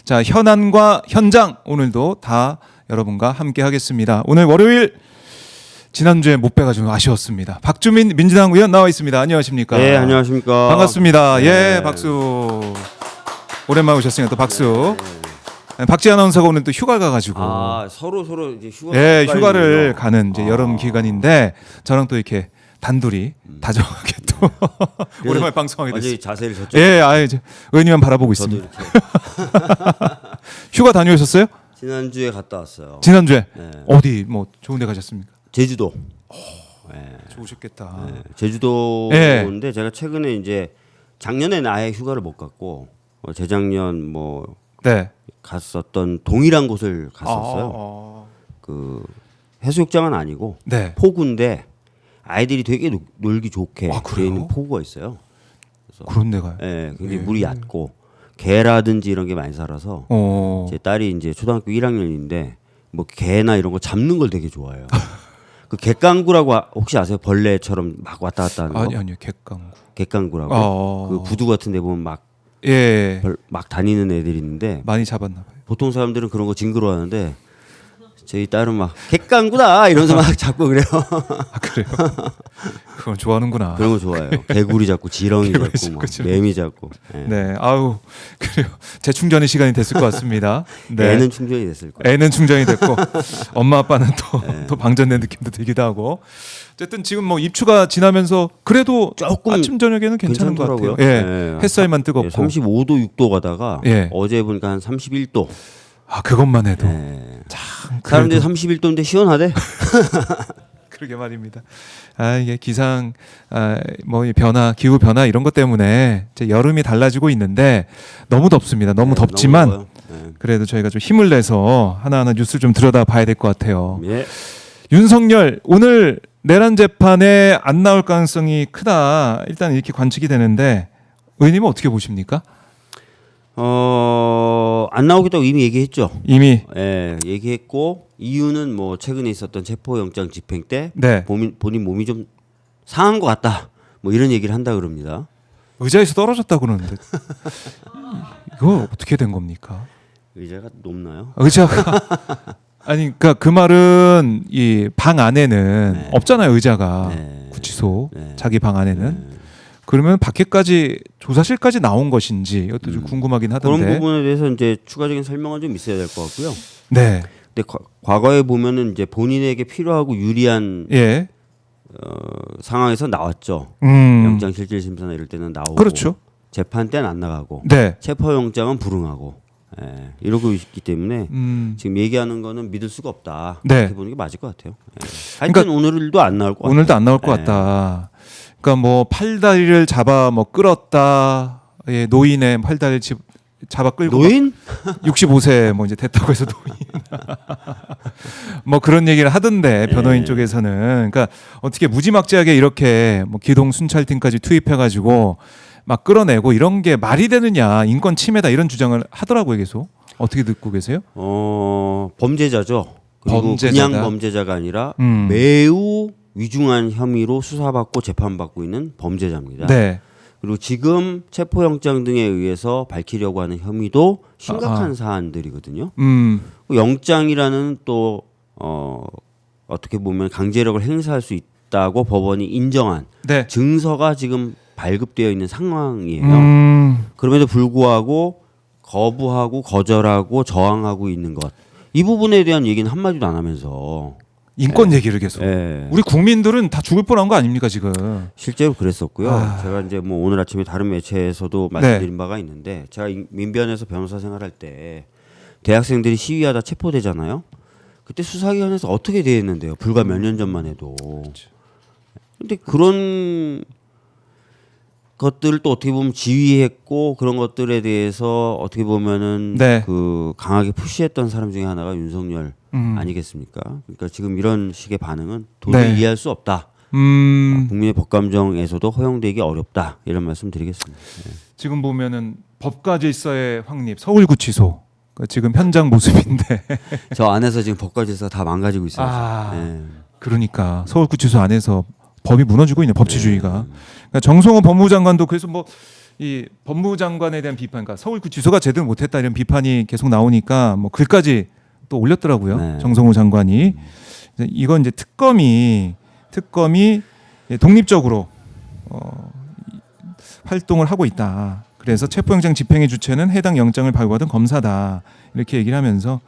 자, 현안과 현장 오늘도 다 여러분과 함께 하겠습니다. 오늘 월요일 지난주에 못 뵈가지고 아쉬웠습니다. 박주민 민주당 의원 나와 있습니다. 안녕하십니까? 네, 안녕하십니까? 반갑습니다. 네. 예, 박수. 오랜만에 오셨으니까 또 박수. 박지 아나운서가 오늘 또 휴가 가가지고. 서로 이제 휴가. 예, 휴가를 가는 이제 여름 기간인데 저랑 또 이렇게 단둘이 다정하게 또 오랜만에 방송하게 됐어요. 완전히 자세를 저쪽. 예, 이제 의원님만 바라보고 저도 있습니다. 이렇게. 휴가 다녀오셨어요? 지난주에 갔다 왔어요. 지난주에 네. 어디 뭐 좋은데 가셨습니까? 제주도. 네. 좋으셨겠다. 네. 제주도인데 제가 최근에 이제 작년에는 아예 휴가를 못 갔고 재작년 뭐 네. 갔었던 동일한 곳을 갔었어요. 그 해수욕장은 아니고 네. 포구인데 아이들이 되게 놀기 좋게 아, 되어 그래요? 있는 포구가 있어요. 그런 데가요. 예, 굉장히 물이 얕고 개라든지 이런 게 많이 살아서 제 딸이 이제 초등학교 1학년인데 뭐 개나 이런 거 잡는 걸 되게 좋아해요. 그 갯강구라고 혹시 아세요? 벌레처럼 막 왔다 갔다 하는 거. 아니요, 갯강구. 갯강구라고. 그 부두 같은 데 보면 예. 막 다니는 애들이 있는데 많이 잡았나 봐요. 보통 사람들은 그런 거 징그러워하는데 저희 딸은 막 갯강구다 이러면서 막 잡고 그래요. 아, 그래요? 그건 좋아하는구나. 그런 거 좋아해요. 개구리 잡고 지렁이 개구리 잡고 잡고 막 지렁이. 매미 잡고. 예. 네, 아우 그래요. 재충전의 시간이 됐을 것 같습니다. 네. 애는 충전이 됐을 거예요. 애는 충전이 됐고 엄마 아빠는 또 네. 방전된 느낌도 들기도 하고. 어쨌든 지금 뭐 입추가 지나면서 그래도 조금 아침 저녁에는 괜찮은 것 괜찮더라고요. 같아요. 예, 네. 햇살만 뜨겁고. 35도 6도 가다가 예. 어제 보니까 한 31도. 아, 그것만 해도 예. 참 사람들이 그래도 31도인데 시원하대. 그러게 말입니다. 아, 이게 기상 뭐 변화, 기후 변화 이런 것 때문에 이제 여름이 달라지고 있는데 너무 덥습니다. 너무 네, 덥지만 너무 더워요. 그래도 저희가 좀 힘을 내서 하나하나 뉴스를 좀 들여다봐야 될 것 같아요. 예. 윤석열 오늘 내란 재판에 안 나올 가능성이 크다. 일단 이렇게 관측이 되는데 의원님은 어떻게 보십니까? 안 나오겠다고 이미 얘기했죠. 이미 예, 얘기했고 이유는 뭐 최근에 있었던 체포영장 집행 때 네. 본인 몸이 좀 상한 것 같다. 뭐 이런 얘기를 한다 그럽니다. 의자에서 떨어졌다고 그러는데 이거 어떻게 된 겁니까? 의자가 높나요? 의자가 아니 그러니까 그 말은 이 방 안에는 네. 없잖아요. 의자가 네. 구치소 네. 자기 방 안에는 네. 그러면 밖에까지 조사실까지 나온 것인지 이것도 좀 궁금하긴 하던데. 그런 부분에 대해서 이제 추가적인 설명은 좀 있어야 될 것 같고요. 네. 근데 과거에 보면은 이제 본인에게 필요하고 유리한 예. 상황에서 나왔죠. 음. 영장실질심사나 이럴 때는 나오고 그렇죠. 재판 때는 안 나가고 네. 체포영장은 불응하고 이러고 있기 때문에 지금 얘기하는 거는 믿을 수가 없다. 네. 이렇게 보는 게 맞을 것 같아요. 하여튼 오늘도 안 나올 것 같아요. 오늘도 안 나올 것 네. 같다. 그러니까 뭐 팔다리를 잡아 뭐 끌었다. 예, 노인의 팔다리를 잡아 끌고 노인? 65세 뭐 이제 됐다고 해서 노인. 뭐 그런 얘기를 하던데 변호인 네. 쪽에서는 그러니까 어떻게 무지막지하게 이렇게 뭐 기동 순찰팀까지 투입해 가지고 막 끌어내고 이런 게 말이 되느냐 인권 침해다 이런 주장을 하더라고요 계속. 어떻게 듣고 계세요? 범죄자죠. 그리고 범죄자다. 그냥 범죄자가 아니라 음. 매우 위중한 혐의로 수사받고 재판받고 있는 범죄자입니다. 네. 그리고 지금 체포영장 등에 의해서 밝히려고 하는 혐의도 심각한 사안들이거든요. 그 영장이라는 또 어떻게 보면 강제력을 행사할 수 있다고 법원이 인정한 네. 증서가 지금 발급되어 있는 상황이에요. 그럼에도 불구하고 거부하고 거절하고 저항하고 있는 것. 이 부분에 대한 얘기는 한마디도 안 하면서 인권 얘기를 계속. 예. 우리 국민들은 다 죽을 뻔한 거 아닙니까 지금? 실제로 그랬었고요. 아. 제가 이제 뭐 오늘 아침에 다른 매체에서도 말씀드린 바가 있는데 제가 민변에서 변호사 생활할 때 대학생들이 시위하다 체포되잖아요. 그때 수사기관에서 어떻게 대했는데요? 불과 몇 년 전만 해도. 근데 그런 것들을 또 어떻게 보면 지휘했고 그런 것들에 대해서 어떻게 보면은 네. 그 강하게 푸시했던 사람 중에 하나가 윤석열 아니겠습니까? 그러니까 지금 이런 식의 반응은 도저히 네. 이해할 수 없다. 국민의 법감정에서도 허용되기 어렵다 이런 말씀 드리겠습니다. 네. 지금 보면은 법과 질서의 확립 서울구치소 그러니까 지금 현장 모습인데. 저 안에서 지금 법과 질서 다 망가지고 있어요. 아, 네. 그러니까 서울구치소 안에서 법이 무너지고 있는 법치주의가. 그러니까 정성호 법무부 장관도 그래서 뭐 이 법무장관에 대한 비판, 그러니까 서울구치소가 제대로 못했다 이런 비판이 계속 나오니까 뭐 글까지 또 올렸더라고요. 네. 정성호 장관이. 이건 이제 특검이 독립적으로 활동을 하고 있다. 그래서 체포영장 집행의 주체는 해당 영장을 발부받은 검사다. 이렇게 얘기를 하면서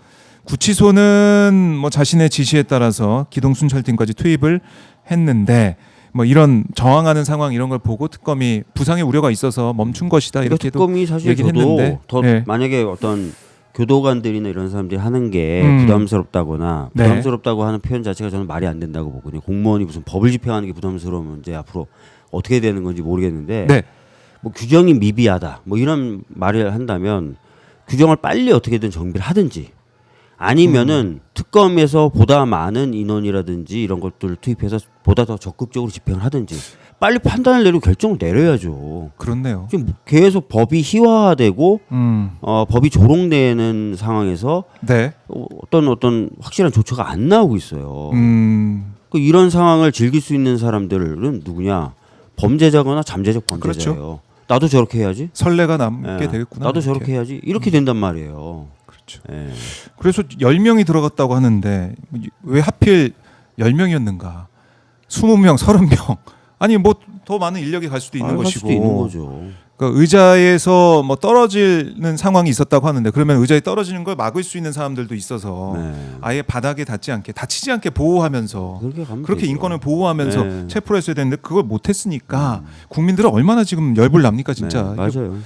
구치소는 뭐 자신의 지시에 따라서 기동순찰팀까지 투입을 했는데 뭐 이런 저항하는 상황 이런 걸 보고 특검이 부상의 우려가 있어서 멈춘 것이다. 이렇게도 특검이 사실 얘기를 저도 했는데 더 네. 만약에 어떤 교도관들이나 이런 사람들이 하는 게 부담스럽다거나 네. 부담스럽다고 하는 표현 자체가 저는 말이 안 된다고 보거든요. 공무원이 무슨 법을 집행하는 게 부담스러우면 이제 앞으로 어떻게 되는 건지 모르겠는데 네. 뭐 규정이 미비하다 뭐 이런 말을 한다면 규정을 빨리 어떻게든 정비를 하든지 아니면은 특검에서 보다 많은 인원이라든지 이런 것들을 투입해서 보다 더 적극적으로 집행을 하든지 빨리 판단을 내리고 결정을 내려야죠. 그렇네요. 지금 계속 법이 희화화되고 법이 조롱되는 상황에서 네. 어떤 확실한 조처가 안 나오고 있어요. 그 이런 상황을 즐길 수 있는 사람들은 누구냐? 범죄자거나 잠재적 범죄자예요. 그렇죠. 나도 저렇게 해야지. 선례가 남게 예. 되겠구나. 나도 이렇게. 저렇게 해야지. 이렇게 된단 말이에요. 그렇죠. 예. 그래서 10명이 들어갔다고 하는데 왜 하필 10명이었는가? 20명, 30명. 아니 뭐 더 많은 인력이 갈 수도 있는 갈 것이고. 수도 있는 거죠. 그러니까 의자에서 뭐 떨어지는 상황이 있었다고 하는데 그러면 의자에 떨어지는 걸 막을 수 있는 사람들도 있어서 네. 아예 바닥에 다치지 않게 보호하면서 그렇게 되죠. 인권을 보호하면서 네. 체포를 했어야 되는데 그걸 못했으니까 국민들은 얼마나 지금 열불 납니까 진짜. 네, 맞아요.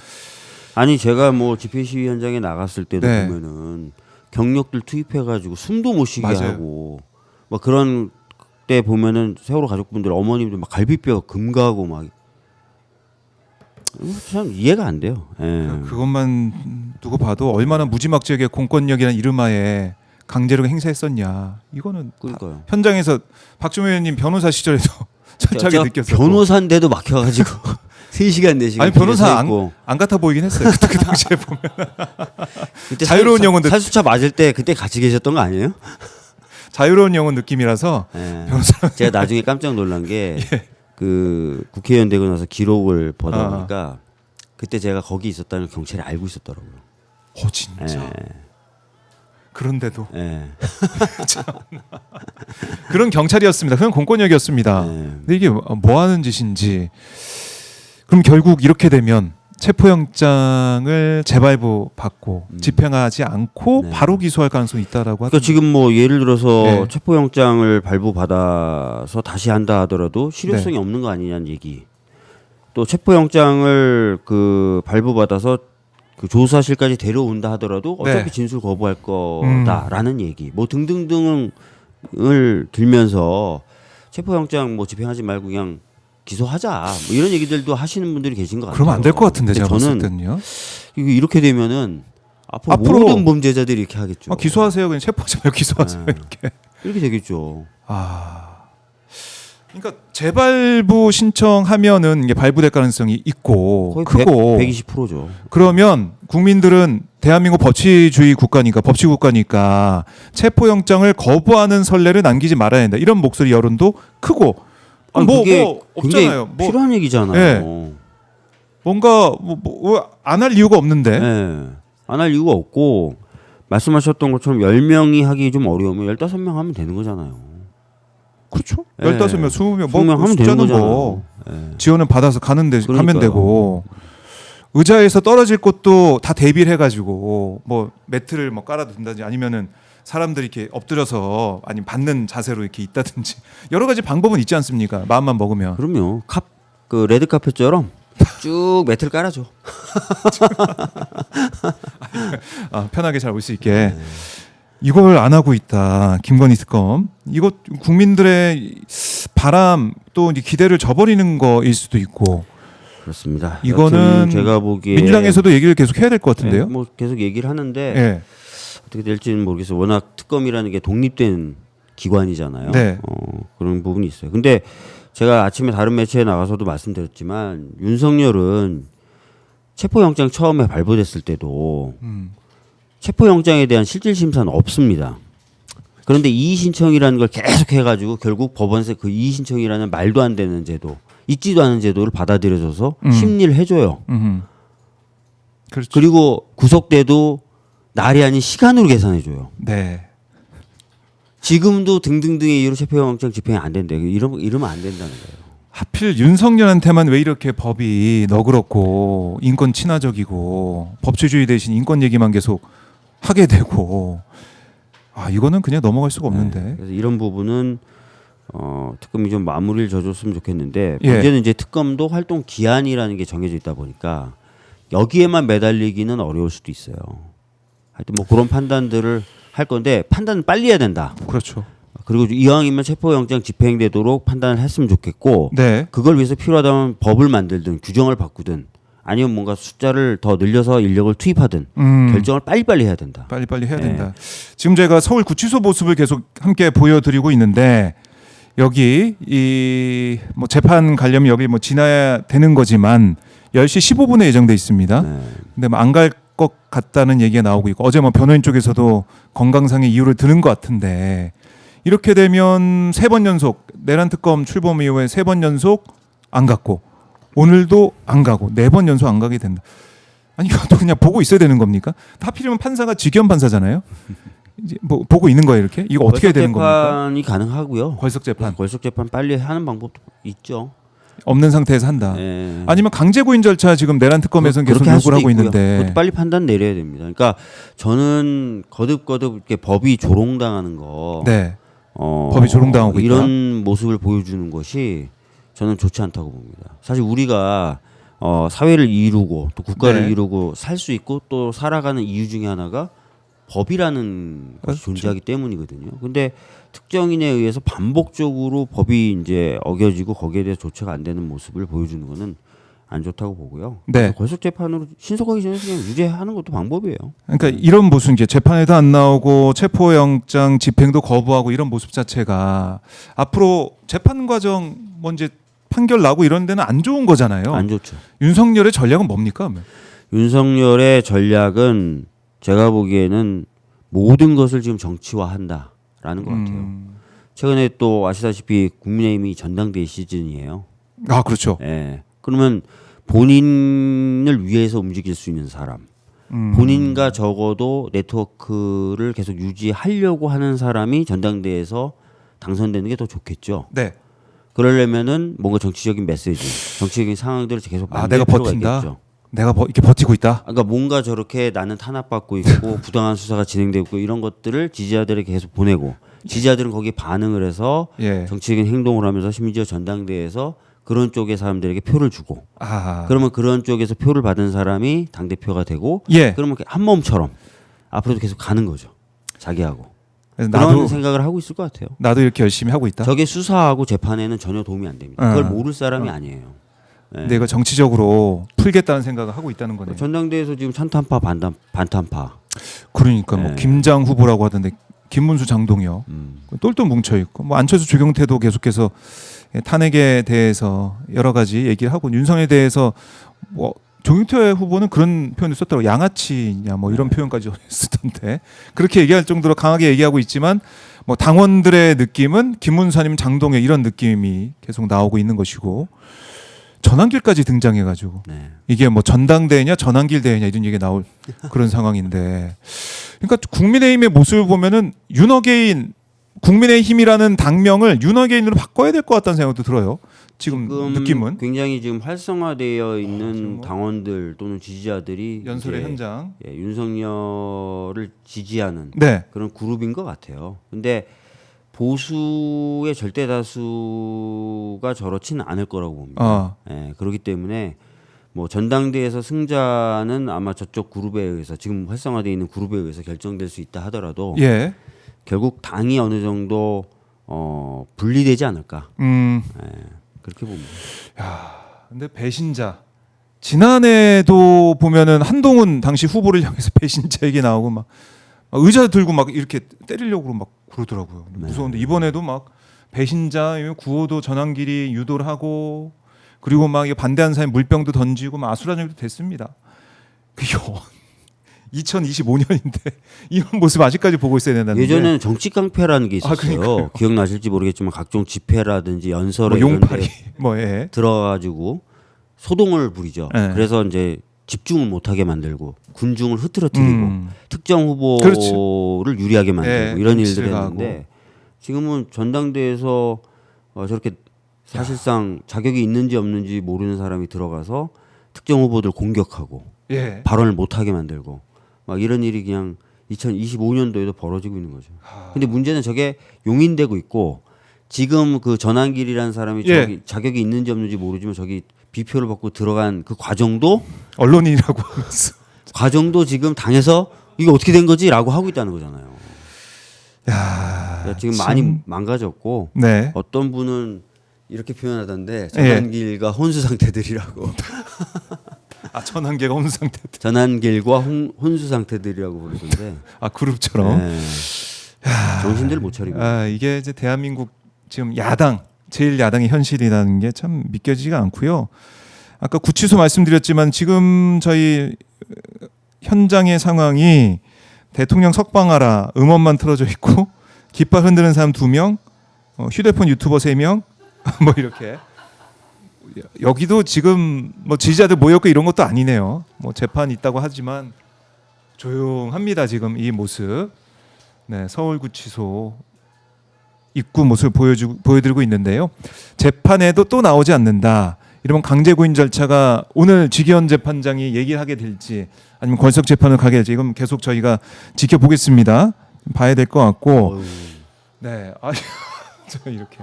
아니 제가 뭐 집회 시위 현장에 나갔을 때도 네. 보면은 경력들 투입해가지고 숨도 못 쉬게 맞아요. 하고 막 그런 때 보면은 세월호 가족분들 어머님들 막 갈비뼈 금가고 막 참 이해가 안 돼요. 예. 그것만 두고 봐도 얼마나 무지막지하게 공권력이라는 이름하에 강제력 행사했었냐. 이거는 그러니까요. 현장에서 박주민 의원님 변호사 시절에도 철저하게 제가 느꼈었고. 변호사인데도 막혀가지고 3시간 4시간 아니 변호사 안 같아 보이긴 했어요. 그 당시에 보면 그때 자유로운 영혼 살수차 맞을 때 그때 같이 계셨던 거 아니에요? 자유로운 영혼 느낌이라서 예. 변호사 제가 나중에 깜짝 놀란 게 그 국회의원 되고 나서 기록을 보다 보니까 그때 제가 거기 있었다는 걸 경찰이 알고 있었더라고요. 진짜. 예. 그런데도 예. 그런 경찰이었습니다. 그런 공권력이었습니다. 네. 근데 이게 뭐 하는 짓인지. 그럼 결국 이렇게 되면 체포영장을 재발부 받고 집행하지 않고 네. 바로 기소할 가능성이 있다라고 그러니까 하던데. 지금 뭐 예를 들어서 네. 체포영장을 발부받아서 다시 한다 하더라도 실효성이 네. 없는 거 아니냐는 얘기. 또 체포영장을 그 발부받아서 그 조사실까지 데려온다 하더라도 어차피 네. 진술 거부할 거다라는 얘기. 뭐 등등등을 들면서 체포영장 뭐 집행하지 말고 그냥 기소하자. 뭐 이런 얘기들도 하시는 분들이 계신 것 같아요. 그러면 안 될 것 같은데 제가 봤을 저는 때는요. 이렇게 되면은 앞으로 모든 범죄자들이 이렇게 하겠죠. 기소하세요. 그냥 체포하지 말고 기소하세요. 네. 이렇게. 이렇게 되겠죠. 그러니까 재발부 신청하면은 이게 발부될 가능성이 있고 거의 크고 120%죠. 그러면 국민들은 대한민국 법치주의 국가니까 법치국가니까 체포영장을 거부하는 선례를 남기지 말아야 된다. 이런 목소리 여론도 크고 그게 뭐 굉장히 없잖아요. 뭐 필요한 얘기잖아요. 네. 뭔가 안 할 이유가 없는데. 네. 안 할 이유가 없고 말씀하셨던 것처럼 10명이 하기 좀 어려우면 15명 하면 되는 거잖아요. 그렇죠. 네. 15명, 20명 20명 하면 되는 숫자는 거잖아요. 뭐 네. 지원을 받아서 가는데 가면 그러니까요. 되고 의자에서 떨어질 것도 다 대비를 해가지고 뭐 매트를 뭐 깔아둔다든지 아니면은 사람들이 이렇게 엎드려서 아니면 받는 자세로 이렇게 있다든지 여러 가지 방법은 있지 않습니까? 마음만 먹으면. 그럼요. 그 레드 카펫처럼 쭉 매트를 깔아줘. 편하게 잘 올 수 있게. 이걸 안 하고 있다. 김건희 특검. 이거 국민들의 바람 또 이제 기대를 저버리는 거일 수도 있고. 그렇습니다. 이거는 제가 보기에 민주당에서도 얘기를 계속 해야 될 것 같은데요. 뭐 계속 얘기를 하는데 예. 어떻게 될지는 모르겠어요. 워낙 특검이라는 게 독립된 기관이잖아요. 네. 그런 부분이 있어요. 근데 제가 아침에 다른 매체에 나가서도 말씀드렸지만 윤석열은 체포영장 처음에 발부됐을 때도 체포영장에 대한 실질 심사는 없습니다. 그런데 이의 신청이라는 걸 계속 해가지고 결국 법원에서 그 이의 신청이라는 말도 안 되는 제도 있지도 않은 제도를 받아들여줘서 음. 심리를 해줘요. 그렇죠. 그리고 구속돼도 날이 아닌 시간으로 계산해줘요. 네. 지금도 등등등의 이유로 체포영장 집행이 안 된대요. 이러면 안 된다는 거예요. 하필 윤석열한테만 왜 이렇게 법이 너그럽고 인권 친화적이고 법치주의 대신 인권 얘기만 계속 하게 되고 이거는 그냥 넘어갈 수가 없는데. 네. 그래서 이런 부분은 특검이 좀 마무리를 져줬으면 좋겠는데 예. 문제는 이제 특검도 활동 기한이라는 게 정해져 있다 보니까 여기에만 매달리기는 어려울 수도 있어요. 하여튼 뭐 그런 판단들을 할 건데 판단은 빨리 해야 된다. 그렇죠. 그리고 이왕이면 체포영장 집행되도록 판단을 했으면 좋겠고 네. 그걸 위해서 필요하다면 법을 만들든 규정을 바꾸든 아니면 뭔가 숫자를 더 늘려서 인력을 투입하든 결정을 빨리빨리 해야 된다. 빨리빨리 해야 네. 된다. 지금 제가 서울 구치소 모습을 계속 함께 보여드리고 있는데 여기 이 뭐 재판 가려면 여기 뭐 지나야 되는 거지만 10시 15분에 예정돼 있습니다. 네. 근데 뭐 안 갈 것 같다는 얘기가 나오고 있고 어제 뭐 변호인 쪽에서도 건강상의 이유를 드는 것 같은데 이렇게 되면 3번 연속 내란 특검 출범 이후에 3번 연속 안 갔고 오늘도 안 가고 4번 연속 안 가게 된다. 아니 이것도 그냥 보고 있어야 되는 겁니까? 하필이면 판사가 직위원 판사잖아요. 이제 뭐 보고 있는 거예요 이렇게? 이거 어떻게 해야 되는 겁니까? 재판이 가능하고요. 걸석 재판 걸석 재판 빨리 하는 방법도 있죠. 없는 상태에서 한다. 네. 아니면 강제 구인 절차 지금 내란 특검에서는 계속 그렇게 할 요구를 수도 하고 있고요. 있는데 그것도 빨리 판단 내려야 됩니다. 그러니까 저는 거듭 이렇게 법이 조롱당하는 거, 네. 법이 조롱당하고 있다. 이런 모습을 보여주는 것이 저는 좋지 않다고 봅니다. 사실 우리가 사회를 이루고 또 국가를 네. 이루고 살 수 있고 또 살아가는 이유 중에 하나가 법이라는 것이 그렇죠. 존재하기 때문이거든요. 근데 특정인에 의해서 반복적으로 법이 이제 어겨지고 거기에 대해서 조처가 안 되는 모습을 보여주는 것은 안 좋다고 보고요. 네. 걸석 재판으로 신속하기 전에 그냥 유죄하는 것도 방법이에요. 그러니까 이런 모습 이제 재판에도 안 나오고 체포영장 집행도 거부하고 이런 모습 자체가 앞으로 재판 과정 뭐 이제 판결 나고 이런 데는 안 좋은 거잖아요. 안 좋죠. 윤석열의 전략은 뭡니까? 그러면? 윤석열의 전략은 제가 보기에는 모든 것을 지금 정치화한다라는 것 같아요. 최근에 또 아시다시피 국민의힘이 전당대회 시즌이에요. 아 그렇죠. 예. 그러면 본인을 위해서 움직일 수 있는 사람, 본인과 적어도 네트워크를 계속 유지하려고 하는 사람이 전당대회에서 당선되는 게 더 좋겠죠. 네. 그러려면은 뭔가 정치적인 메시지, 정치적인 상황들을 계속 만들 내가 필요가 버틴다? 있겠죠. 내가 이렇게 버티고 있다. 그러니까 뭔가 저렇게 나는 탄압받고 있고 부당한 수사가 진행되고 있고 이런 것들을 지지자들에게 계속 보내고 지지자들은 거기에 반응을 해서 예. 정치적인 행동을 하면서 심지어 전당대회에서 그런 쪽의 사람들에게 표를 주고 아. 그러면 그런 쪽에서 표를 받은 사람이 당대표가 되고 예. 그러면 한 몸처럼 앞으로도 계속 가는 거죠. 자기하고. 그래서 그런 생각을 하고 있을 것 같아요. 나도 이렇게 열심히 하고 있다. 저게 수사하고 재판에는 전혀 도움이 안 됩니다. 그걸 모를 사람이 아니에요. 네. 내가 정치적으로 풀겠다는 생각을 하고 있다는 거네요. 전당대회에서 지금 찬탄파 반탄파. 그러니까 뭐 네. 김장 후보라고 하던데 김문수 장동혁 똘똘 뭉쳐 있고 뭐 안철수 조경태도 계속해서 탄핵에 대해서 여러 가지 얘기를 하고 윤석열에 대해서 뭐 조경태 후보는 그런 표현을 썼더라고 양아치냐 뭐 이런 표현까지 쓰던데 그렇게 얘기할 정도로 강하게 얘기하고 있지만 뭐 당원들의 느낌은 김문수 아니면 장동혁 이런 느낌이 계속 나오고 있는 것이고 전환길까지 등장해가지고 네. 이게 뭐 전당대회냐 전환길 대회냐 이런 얘기가 나올 그런 상황인데 그러니까 국민의힘의 모습을 보면은 윤어게인 국민의힘이라는 당명을 윤어게인으로 바꿔야 될 것 같다는 생각도 들어요. 지금 느낌은 굉장히 지금 활성화되어 있는 지금 뭐 당원들 또는 지지자들이 연설의 이제 현장. 윤석열을 지지하는 네. 그런 그룹인 것 같아요. 근데 보수의 절대 다수가 저렇지는 않을 거라고 봅니다. 예, 그렇기 때문에 뭐 전당대회에서 승자는 아마 저쪽 그룹에 의해서 지금 활성화되어 있는 그룹에 의해서 결정될 수 있다 하더라도 예. 결국 당이 어느 정도 분리되지 않을까. 예, 그렇게 봅니다. 근데 배신자 지난해도 보면은 한동훈 당시 후보를 향해서 배신자 얘기 나오고 막 의자 들고 막 이렇게 때리려고 막 그러더라고요. 무서운데 이번에도 막 배신자 구호도 전환길이 유도를 하고 그리고 막 반대하는 사람이 물병도 던지고 막 아수라장도 됐습니다. 2025년인데 이런 모습 아직까지 보고 있어야 된다는 예전에는 정치 깡패라는 게 있었어요. 그러니까요. 기억나실지 모르겠지만 각종 집회라든지 연설에 뭐 이런 용팔이 데 뭐 예. 들어가지고 소동을 부리죠. 네. 그래서 이제 집중을 못하게 만들고 군중을 흐트러뜨리고 특정 후보를 그렇지. 유리하게 만들고 네, 이런 뭉치를 일들을 했는데 지금은 전당대회에서 저렇게 사실상 자격이 있는지 없는지 모르는 사람이 들어가서 특정 후보들 공격하고 예. 발언을 못하게 만들고 막 이런 일이 그냥 2025년도에도 벌어지고 있는 거죠. 근데 문제는 저게 용인되고 있고 지금 그 전한길이라는 사람이 예. 저기 자격이 있는지 없는지 모르지만 저기 비표를 받고 들어간 그 과정도 언론인이라고 하면서 지금 당에서 이게 어떻게 된 거지라고 하고 있다는 거잖아요. 야, 그러니까 지금 참. 많이 망가졌고 네. 어떤 분은 이렇게 표현하던데 전한길과 혼수 상태들이라고. 아, 전환계가 온 상태. 전한길과 혼수 상태들이라고 부르던데. 아, 그룹처럼. 네. 정신들 못 차리고. 아, 이게 이제 대한민국 지금 야당 제일 야당의 현실이라는 게 참 믿겨지지가 않고요. 아까 구치소 말씀드렸지만 지금 저희 현장의 상황이 대통령 석방하라 음원만 틀어져 있고 깃발 흔드는 사람 2명, 휴대폰 유튜버 3명, 뭐 이렇게 여기도 지금 뭐 지지자들 모였고 이런 것도 아니네요. 뭐 재판 있다고 하지만 조용합니다. 지금 이 모습. 네, 서울구치소 입구 모습을 보여드리고 있는데요. 재판에도 또 나오지 않는다. 이러면 강제구인 절차가 오늘 지기현 재판장이 얘기를 하게 될지 아니면 권석 재판을 가게 될지 이건 계속 저희가 지켜보겠습니다. 봐야 될 것 같고. 어휴. 네, 아, 저 이렇게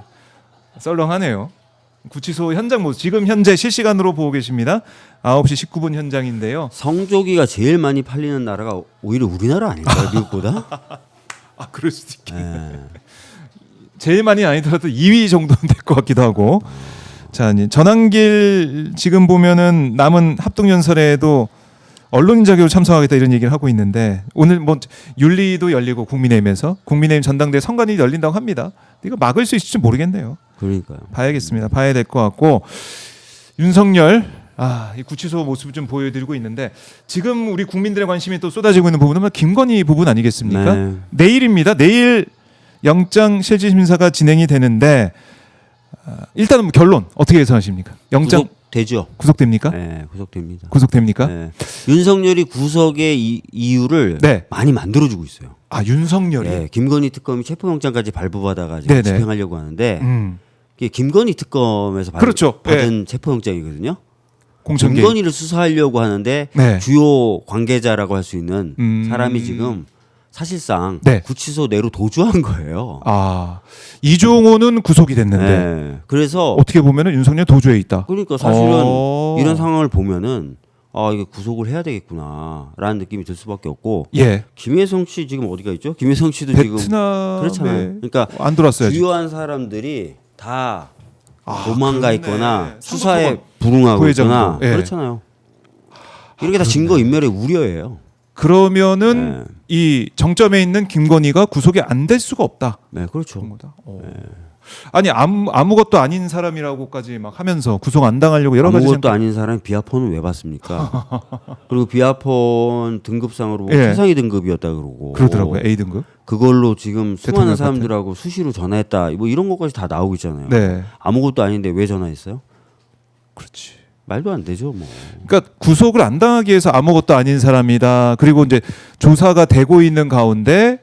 썰렁하네요. 구치소 현장 모습 지금 현재 실시간으로 보고 계십니다. 9시 19분 현장인데요. 성조기가 제일 많이 팔리는 나라가 오히려 우리나라 아닐까요? 미국보다? 아, 그럴 수도 있겠네. 네. 제일 많이 아니더라도 2위 정도는 될 것 같기도 하고. 자, 이제 전한길 지금 보면은 남은 합동연설에도 언론인 자격으로 참석하겠다 이런 얘기를 하고 있는데 오늘 뭐 윤리도 열리고 국민의힘에서 국민의힘 전당대회 선관위 열린다고 합니다. 이거 막을 수 있을지 모르겠네요. 그러니까요. 봐야겠습니다. 봐야 될 것 같고 윤석열 이 구치소 모습을 좀 보여드리고 있는데 지금 우리 국민들의 관심이 또 쏟아지고 있는 부분은 김건희 부분 아니겠습니까? 네. 내일입니다. 내일 영장 실질 심사가 진행이 되는데 일단은 뭐 결론 어떻게 예상하십니까? 영장 구속되죠. 구속됩니까? 네, 구속됩니다. 구속됩니까? 네. 윤석열이 구속의 이유를 네. 많이 만들어주고 있어요. 아, 윤석열이. 네, 김건희 특검이 체포영장까지 발부받아가 지금 네네. 집행하려고 하는데 이게 김건희 특검에서 그렇죠. 받은 체포영장이거든요. 공천 개입. 김건희를 수사하려고 하는데 네. 주요 관계자라고 할 수 있는 사람이 지금 사실상 네. 구치소 내로 도주한 거예요. 이종호는 구속이 됐는데 네. 그래서 어떻게 보면은 윤석열 도주에 있다. 그러니까 사실은 이런 상황을 보면은 이게 구속을 해야 되겠구나라는 느낌이 들 수밖에 없고. 예. 김혜성 씨 지금 어디가 있죠? 김혜성 씨도 지금 베트남에 그렇잖아요. 그러니까 안 들어왔어요. 아직. 주요한 사람들이 다 도망가 그렇네. 있거나 삼부토건 수사에 불응하고 부회장도. 있거나 예. 그렇잖아요. 이렇게 다 증거 인멸의 우려예요. 그러면은 네. 이 정점에 있는 김건희가 구속이 안 될 수가 없다. 네, 그렇죠. 그런 거다. 아니 아무것도 아닌 사람이라고까지 막 하면서 구속 안 당하려고 여러 가지 아무것도 아닌 사람이 비아폰은 왜 받습니까? 그리고 비아폰 등급상으로 보면 예. 최상위 등급이었다 그러고 그러더라고요. A 등급. 그걸로 지금 수많은 대통령 사람들하고 수시로 전화했다. 뭐 이런 것까지 다 나오고 있잖아요. 네. 아무것도 아닌데 왜 전화했어요? 그렇지. 말도 안 되죠, 뭐. 그러니까 구속을 안 당하기 위해서 아무것도 아닌 사람이다. 그리고 이제 조사가 되고 있는 가운데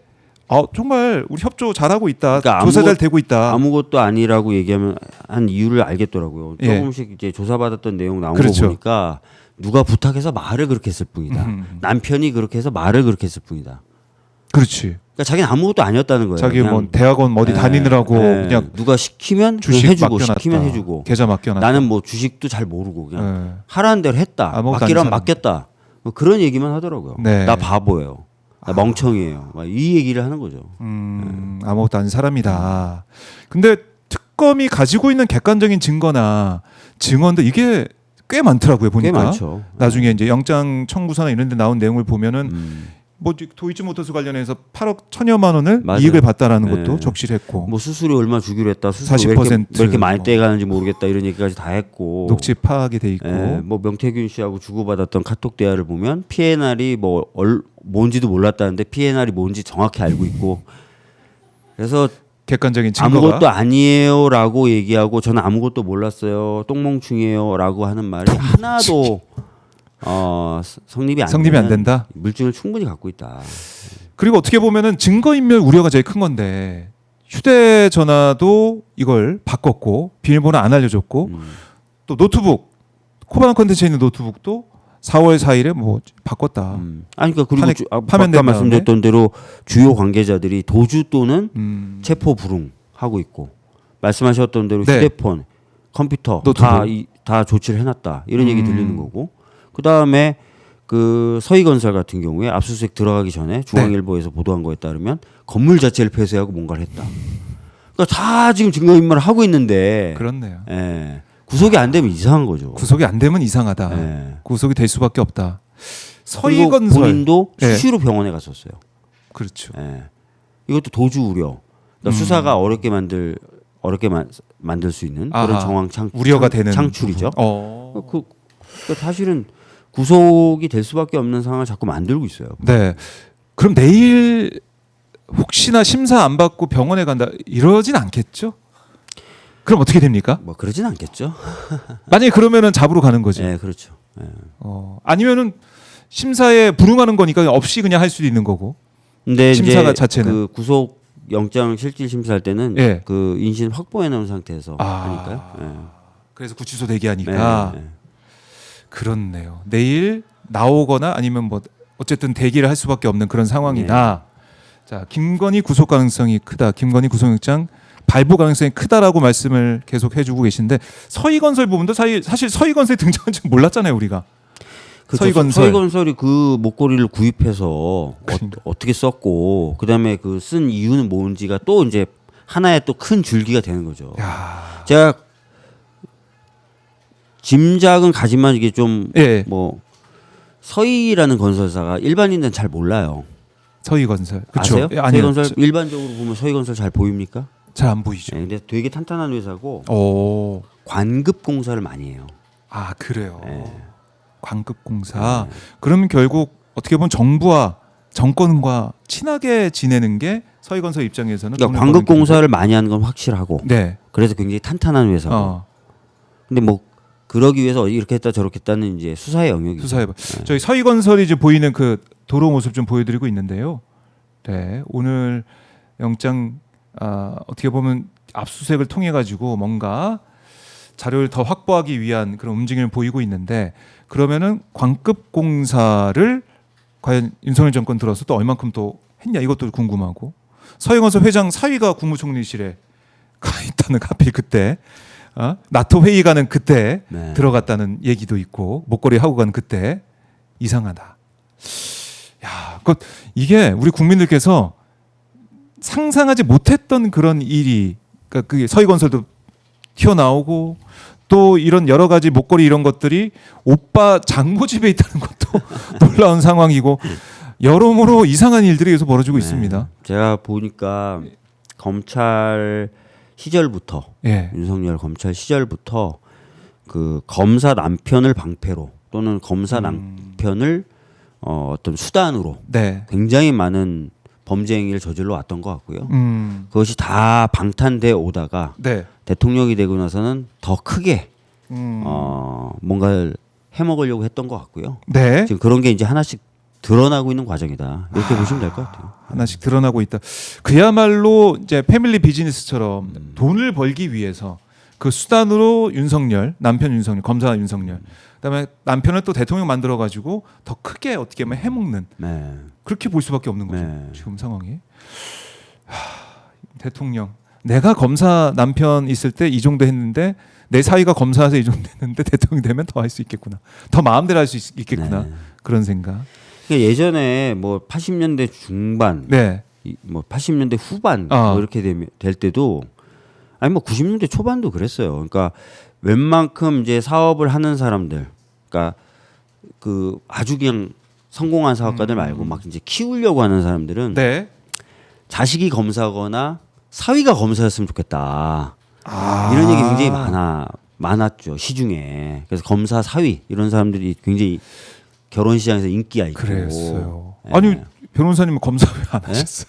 정말 우리 협조 잘하고 있다. 그러니까 조사 잘 되고 있다. 아무것도 아니라고 얘기하면 한 이유를 알겠더라고요. 예. 조금씩 이제 조사받았던 내용 나온 그렇죠. 거 보니까 누가 부탁해서 말을 그렇게 했을 뿐이다. 남편이 그렇게 해서 말을 그렇게 했을 뿐이다. 그렇지. 그러니까 자기는 아무것도 아니었다는 거예요. 자기 그냥 뭐 대학원 어디 다니느라고 그냥 누가 시키면 그냥 주식 해주고 맡겨놨다. 시키면 해주고 계좌 맡겨놨다. 나는 뭐 주식도 잘 모르고 그냥 네. 하라는 대로 했다. 아무것도 맡기라면 아닌 사람. 맡겼다. 뭐 그런 얘기만 하더라고요. 네. 나 바보예요. 나 멍청이에요. 막 이 얘기를 하는 거죠. 아무것도 아닌 사람이다. 근데 특검이 가지고 있는 객관적인 증거나 증언들 이게 꽤 많더라고요. 보니까. 꽤 많죠. 나중에 이제 영장 청구서나 이런 데 나온 내용을 보면은 뭐 도이치모터스 관련해서 8억 1,000여만 원을 맞아요. 이익을 봤다라는 것도 네. 적시를 했고 뭐 수수료 얼마 주기로 했다. 수수료 40% 왜 이렇게 많이 뭐. 떼가는지 모르겠다 이런 얘기까지 다 했고. 녹취 파악이 돼 있고 예, 뭐 명태균 씨하고 주고받았던 카톡 대화를 보면 PNR이 뭔지도 몰랐다는데 PNR이 뭔지 정확히 알고 있고. 그래서 객관적인 증거가 아무것도 아니에요라고 얘기하고 저는 아무것도 몰랐어요. 똥멍충이에요라고 하는 말이 하나도 성립이 안 성립이 안 된다. 물증을 충분히 갖고 있다. 그리고 어떻게 보면은 증거인멸 우려가 제일 큰 건데 휴대전화도 이걸 바꿨고 비밀번호 안 알려줬고 또 노트북 코바나 컨텐츠에 있는 노트북도 4월 4일에 뭐 바꿨다. 아니 그러니까 그리고 파면된 아까 말씀드렸던 대로 주요 관계자들이 도주 또는 체포 불응하고 있고 말씀하셨던 대로 네. 휴대폰, 컴퓨터 노트북. 다 조치를 해놨다 이런 얘기 들리는 거고 그 다음에 그 서희건설 같은 경우에 압수수색 들어가기 전에 중앙일보에서 보도한 거에 따르면 건물 자체를 폐쇄하고 뭔가를 했다. 그러니까 다 지금 증거인멸을 하고 있는데 그렇네요. 예, 구속이 안 되면 이상한 거죠. 구속이 안 되면 이상하다. 예. 구속이 될 수밖에 없다. 그리고 서희건설 본인도 예. 수시로 병원에 갔었어요. 그렇죠. 예. 이것도 도주 우려. 그러니까 수사가 어렵게 만들 수 있는 그런 아하. 정황 우려가 되는 창출이죠. 부분. 그러니까 사실은 구속이 될 수밖에 없는 상황을 자꾸 만들고 있어요. 네. 그럼 내일 혹시나 심사 안 받고 병원에 간다 이러진 않겠죠? 그럼 어떻게 됩니까? 뭐 그러진 않겠죠. 만약에 그러면은 잡으러 가는 거지. 네, 그렇죠. 예. 아니면은 심사에 불응하는 거니까 없이 그냥 할 수도 있는 거고. 근데 심사가 이제 자체는. 그 구속 영장 실질 심사할 때는 예. 그 인신 확보해 놓은 상태에서 아. 하니까요. 그래서 구치소 대기하니까 네, 네. 그렇네요. 내일 나오거나 아니면 뭐 어쨌든 대기를 할 수밖에 없는 그런 상황이다. 자, 김건희 구속 가능성이 크다. 김건희 구속영장 발부 가능성이 크다라고 말씀을 계속 해주고 계신데 서희건설 부분도 사실 서희건설 등장한 줄 몰랐잖아요, 우리가. 그렇죠. 서희건설이 그 목걸이를 구입해서 그러니까. 어떻게 썼고 그다음에 그 쓴 이유는 뭔지가 또 이제 하나의 또 큰 줄기가 되는 거죠. 야. 제가 짐작은 가지만 이게 좀 예. 뭐 서희라는 건설사가 일반인들은 잘 몰라요. 서희건설. 그렇죠. 아세요? 예, 아니요. 서희건설 일반적으로 보면 서희건설 잘 보입니까? 잘 안 보이죠. 네, 근데 되게 탄탄한 회사고 오. 관급 공사를 많이 해요. 아, 그래요. 네. 관급공사. 그러면 결국 어떻게 보면 정부와 정권과 친하게 지내는 게 서희건설 입장에서는 그러니까 돈을 관급 버는 공사를 많이 하는 건 확실하고 네. 그래서 굉장히 탄탄한 회사고. 근데 뭐 그러기 위해서 이렇게 했다 저렇게 했다는 이제 수사의 영역이죠. 수사해 봐. 저희 서희건설이 이제 보이는 그 도로 모습 좀 보여드리고 있는데요. 네, 오늘 영장 어떻게 보면 압수수색을 통해 가지고 뭔가 자료를 더 확보하기 위한 그런 움직임을 보이고 있는데 그러면은 광급공사를 과연 윤석열 정권 들어서 또 얼만큼 또 했냐 이것도 궁금하고 서희건설 회장 사위가 국무총리실에 가 있다는 하필 그때 나토 회의 가는 그때 네. 들어갔다는 얘기도 있고 목걸이 하고 간 그때 이상하다. 야, 이게 우리 국민들께서 상상하지 못했던 그런 일이 그러니까 그게 서희건설도 튀어나오고 또 이런 여러 가지 목걸이 이런 것들이 오빠 장모 집에 있다는 것도 놀라운 상황이고 여러모로 이상한 일들이 계속 벌어지고 있습니다. 제가 보니까 검찰 시절부터 예. 윤석열 검찰 시절부터 그 검사 남편을 방패로 또는 검사 남편을 어떤 수단으로 네. 굉장히 많은 범죄 행위를 저질러 왔던 것 같고요. 그것이 다 방탄돼 오다가 네. 대통령이 되고 나서는 더 크게 음. 뭔가를 해먹으려고 했던 것 같고요. 네. 지금 그런 게 이제 하나씩 드러나고 있는 과정이다. 이렇게 보시면 될 것 같아요. 하나씩 드러나고 있다. 그야말로 이제 패밀리 비즈니스처럼 돈을 벌기 위해서 그 수단으로 남편 윤석열, 검사 윤석열, 그다음에 남편을 또 대통령 만들어 가지고 더 크게 어떻게 보면 해먹는 네. 그렇게 볼 수밖에 없는 거죠. 네. 지금 상황이. 대통령 내가 검사 남편 있을 때 이 정도 했는데 내 사위가 검사해서 이 정도 했는데 대통령 되면 더 할 수 있겠구나. 더 마음대로 할 수 있겠구나. 네. 그런 생각. 그러니까 예전에 뭐 80년대 중반, 네. 뭐 80년대 후반 어. 뭐 이렇게 될 때도 아니 뭐 90년대 초반도 그랬어요. 그러니까 웬만큼 이제 사업을 하는 사람들, 그러니까 그 아주 그냥 성공한 사업가들 말고 막 이제 키우려고 하는 사람들은 네. 자식이 검사거나 사위가 검사였으면 좋겠다. 아. 이런 얘기 굉장히 많았죠 시중에. 그래서 검사 사위 이런 사람들이 굉장히 결혼 시장에서 인기가 있고. 그랬어요. 예. 아니 변호사님은 검사 왜 안 예? 하셨어요?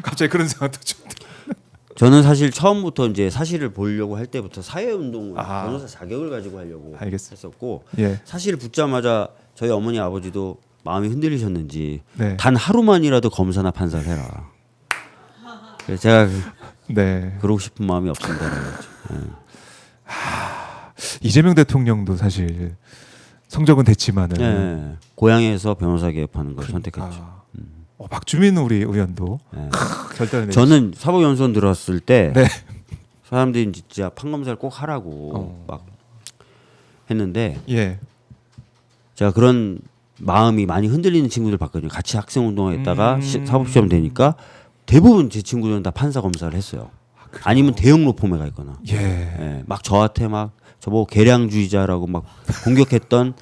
갑자기 그런 생각도 좀. 저는 사실 처음부터 이제 사실을 보려고 할 때부터 사회운동을 아. 변호사 자격을 가지고 하려고 알겠습니다. 했었고 예. 사실을 붙자마자 저희 어머니 아버지도 마음이 흔들리셨는지 네. 단 하루만이라도 검사나 판사를 해라. 그래서 제가 네. 그러고 싶은 마음이 없습니다. 이재명 대통령도 사실 성적은 됐지만은 네. 고향에서 변호사 개업하는 걸 선택했죠. 아, 박주민 우리 의원도 네. 결단을 내렸. 저는 사법연수원 들어왔을 때 네. 사람들이 진짜 판검사를 꼭 하라고 막 했는데 예. 제가 그런 마음이 많이 흔들리는 친구들 봤거든요. 같이 학생운동했다가 사법시험 되니까 대부분 제 친구들은 다 판사 검사를 했어요. 아니면 대형 로펌에 가 있거나. 예. 예, 막 저한테 막 저보고 계량주의자라고 막 공격했던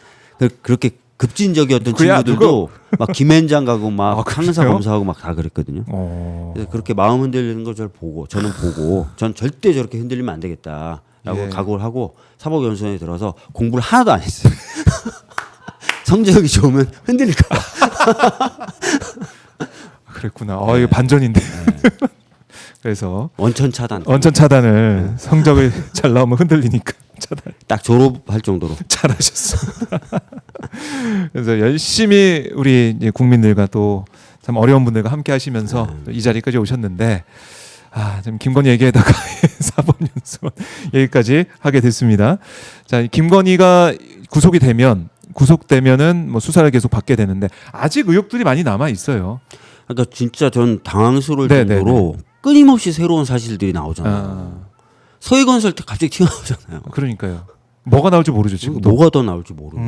그렇게 급진적이었던 그야, 친구들도 막 김앤장 가고 막 아, 판사 그래요? 검사하고 막 다 그랬거든요. 그래서 그렇게 마음 흔들리는 걸 저는 보고 전 절대 저렇게 흔들리면 안 되겠다라고 예. 각오를 하고 사법연수원에 들어서 공부를 하나도 안 했어요. 성적이 좋으면 흔들릴까 봐. 그랬구나. 이거 반전인데. 그래서 원천 차단. 원천 차단을 성적을 잘 나오면 흔들리니까 차단. 딱 졸업할 정도로. 잘하셨어. 그래서 열심히 우리 이제 국민들과 또 참 어려운 분들과 함께 하시면서 이 자리까지 오셨는데 좀 김건희 얘기에다가 사법연수원 얘기까지 하게 됐습니다. 자, 김건희가 구속되면은 뭐 수사를 계속 받게 되는데 아직 의혹들이 많이 남아 있어요. 그러니까 진짜 전 당황스러울 네네네. 정도로 끊임없이 새로운 사실들이 나오잖아요. 서해건설 때 갑자기 튀어나오잖아요. 그러니까요. 뭐가 나올지 모르죠 지금. 뭐가 더 나올지 모르고.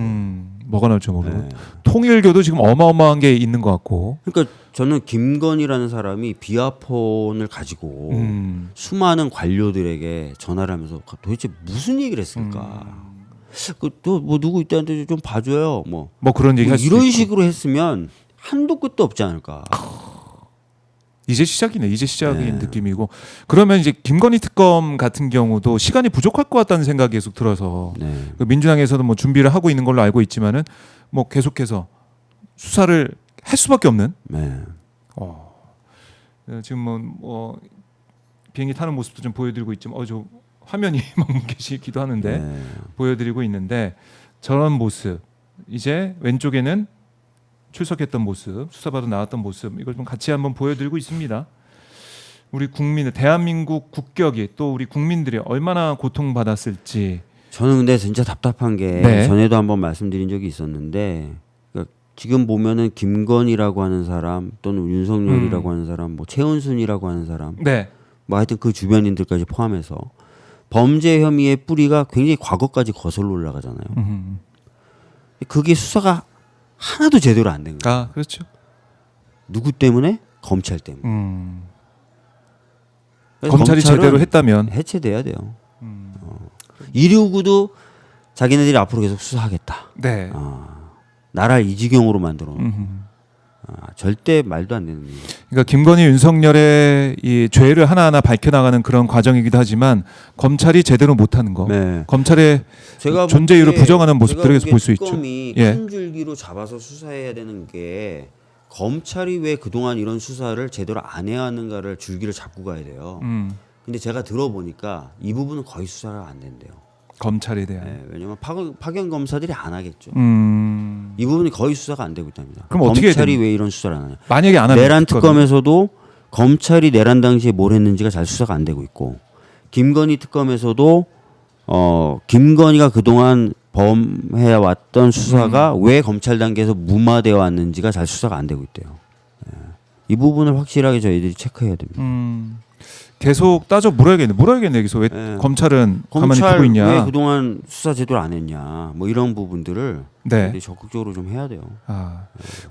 뭐가 나올지 모르고. 네. 통일교도 지금 어마어마한 게 있는 것 같고. 그러니까 저는 김건희라는 사람이 비아폰을 가지고 수많은 관료들에게 전화를 하면서 도대체 무슨 얘기를 했을까? 또 뭐 누구 있다는데 좀 봐줘요. 뭐 그런 얘기 할 수도 이런 있고. 식으로 했으면 한도 끝도 없지 않을까? 이제 시작이네. 이제 시작인 네. 느낌이고. 그러면 이제 김건희 특검 같은 경우도 시간이 부족할 것 같다는 생각이 계속 들어서 네. 그 민주당에서도 뭐 준비를 하고 있는 걸로 알고 있지만은 뭐 계속해서 수사를 할 수밖에 없는. 네. 지금 뭐 비행기 타는 모습도 좀 보여드리고 있지만 저 화면이 막 뭉개시기도 하는데 네. 보여드리고 있는데 저런 모습 이제 왼쪽에는 출석했던 모습, 수사받아 나왔던 모습 이걸 좀 같이 한번 보여드리고 있습니다. 우리 국민들, 대한민국 국격이 또 우리 국민들이 얼마나 고통받았을지. 저는 근데 진짜 답답한 게 네. 전에도 한번 말씀드린 적이 있었는데 그러니까 지금 보면은 김건희라고 하는 사람 또는 윤석열이라고 하는 사람, 뭐 최은순이라고 하는 사람, 네, 뭐 하여튼 그 주변인들까지 포함해서 범죄 혐의의 뿌리가 굉장히 과거까지 거슬러 올라가잖아요. 그게 수사가 하나도 제대로 안 된 거예요. 그렇죠. 누구 때문에? 검찰 때문에. 그래서 검찰이 검찰은 제대로 했다면 해체돼야 돼요. 119도 자기네들이 앞으로 계속 수사하겠다. 네. 나라를 이 지경으로 만들어 놓은. 절대 말도 안 되는 일이에요. 그러니까 김건희, 윤석열의 이 죄를 하나하나 밝혀나가는 그런 과정이기도 하지만 검찰이 제대로 못하는 거, 네. 검찰의 제가 존재 이유를 보기에 부정하는 모습들을 계속 볼 수 있죠. 특검이 예. 큰 줄기로 잡아서 수사해야 되는 게 검찰이 왜 그동안 이런 수사를 제대로 안 해야 하는가를 줄기를 잡고 가야 돼요. 근데 제가 들어보니까 이 부분은 거의 수사가 안 된대요. 검찰에 대한. 네, 왜냐면 파견 검사들이 안 하겠죠. 이 부분이 거의 수사가 안 되고 있답니다. 그럼 어떻게 해야 검찰이 됩니까? 왜 이런 수사를 안 하냐? 만약에 안 하면 내란 특검에서도 검찰이 내란 당시에 뭘 했는지가 잘 수사가 안 되고 있고, 김건희 특검에서도 김건희가 그동안 범해 왔던 수사가 왜 검찰 단계에서 무마되어 왔는지가 잘 수사가 안 되고 있대요. 이 부분을 확실하게 저희들이 체크해야 됩니다. 계속 따져 물어야겠네. 여기서 왜 네. 검찰은 가만히 검찰 두고 있냐? 왜 그동안 수사 제대로 안 했냐? 뭐 이런 부분들을 네. 저희들이 적극적으로 좀 해야 돼요.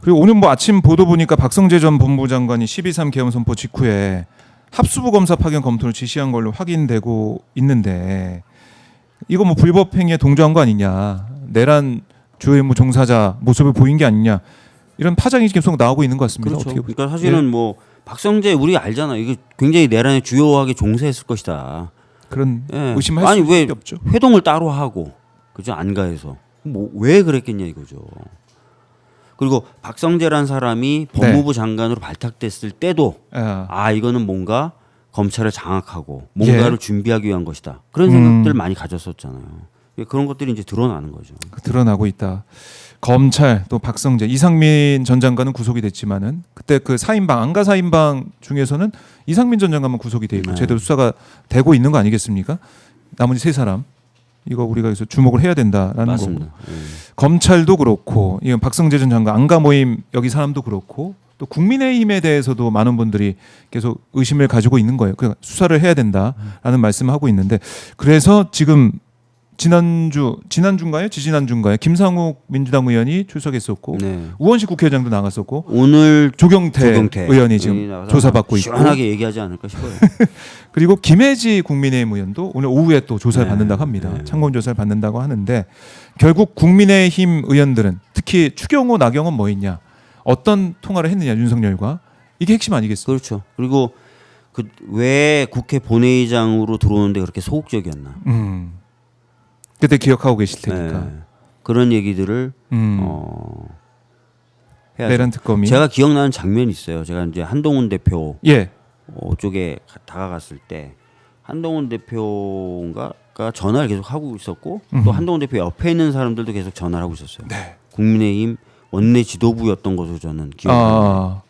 그리고 오늘 뭐 아침 보도 보니까 박성재 전 본부부 장관이 12.3 계엄 선포 직후에 합수부 검사 파견 검토를 지시한 걸로 확인되고 있는데 이거 뭐 불법 행위에 동조한 거 아니냐? 내란 주요 임무 종사자 모습을 보인 게 아니냐 이런 파장이 계속 나오고 있는 것 같습니다. 그렇죠. 어떻게 그러니까 사실은 뭐 박성재 우리가 알잖아. 이게 굉장히 내란에 주요하게 종사했을 것이다. 그런 예. 의심할 아니 수밖에 왜 없죠. 회동을 따로 하고 그죠 안가에서 뭐 왜 그랬겠냐 이거죠. 그리고 박성재란 사람이 법무부 장관으로 발탁됐을 때도 아, 이거는 뭔가 검찰을 장악하고 뭔가를 예. 준비하기 위한 것이다. 그런 생각들 많이 가졌었잖아요. 그런 것들이 이제 드러나는 거죠. 드러나고 있다. 검찰 또 박성재, 이상민 전 장관은 구속이 됐지만은 그때 그 사인방 안가 사인방 중에서는 이상민 전 장관만 구속이 돼 있고 네. 제대로 수사가 되고 있는 거 아니겠습니까? 나머지 세 사람 이거 우리가 그래서 주목을 해야 된다라는 맞습니다. 거고. 검찰도 그렇고 이건 박성재 전 장관 안가 모임 여기 사람도 그렇고 또 국민의힘에 대해서도 많은 분들이 계속 의심을 가지고 있는 거예요. 그러니까 수사를 해야 된다라는 말씀을 하고 있는데 그래서 지금 지난주인가요? 지지난주인가요? 김상욱 민주당 의원이 출석했었고 네. 우원식 국회의장도 나갔었고 오늘 조경태 의원이 지금 나가서 조사받고 있고 시원하게 얘기하지 않을까 싶어요. 그리고 김혜지 국민의힘 의원도 오늘 오후에 또 조사를 네. 받는다고 합니다. 네. 참고인 조사를 받는다고 하는데 결국 국민의힘 의원들은 특히 추경호, 나경원 뭐 있냐 어떤 통화를 했느냐 윤석열과 이게 핵심 아니겠습니까? 그렇죠. 그리고 그 왜 국회 본회의장으로 들어오는데 그렇게 소극적이었나? 그때 기억하고 계실 테니까. 네. 그런 얘기들을 해야죠. 내란 특검이 제가 기억나는 장면이 있어요. 제가 이제 한동훈 대표 예. 쪽에 다가갔을 때 한동훈 대표가 전화를 계속 하고 있었고 또 한동훈 대표 옆에 있는 사람들도 계속 전화를 하고 있었어요. 네. 국민의힘 원내 지도부였던 것으로 저는 기억나요.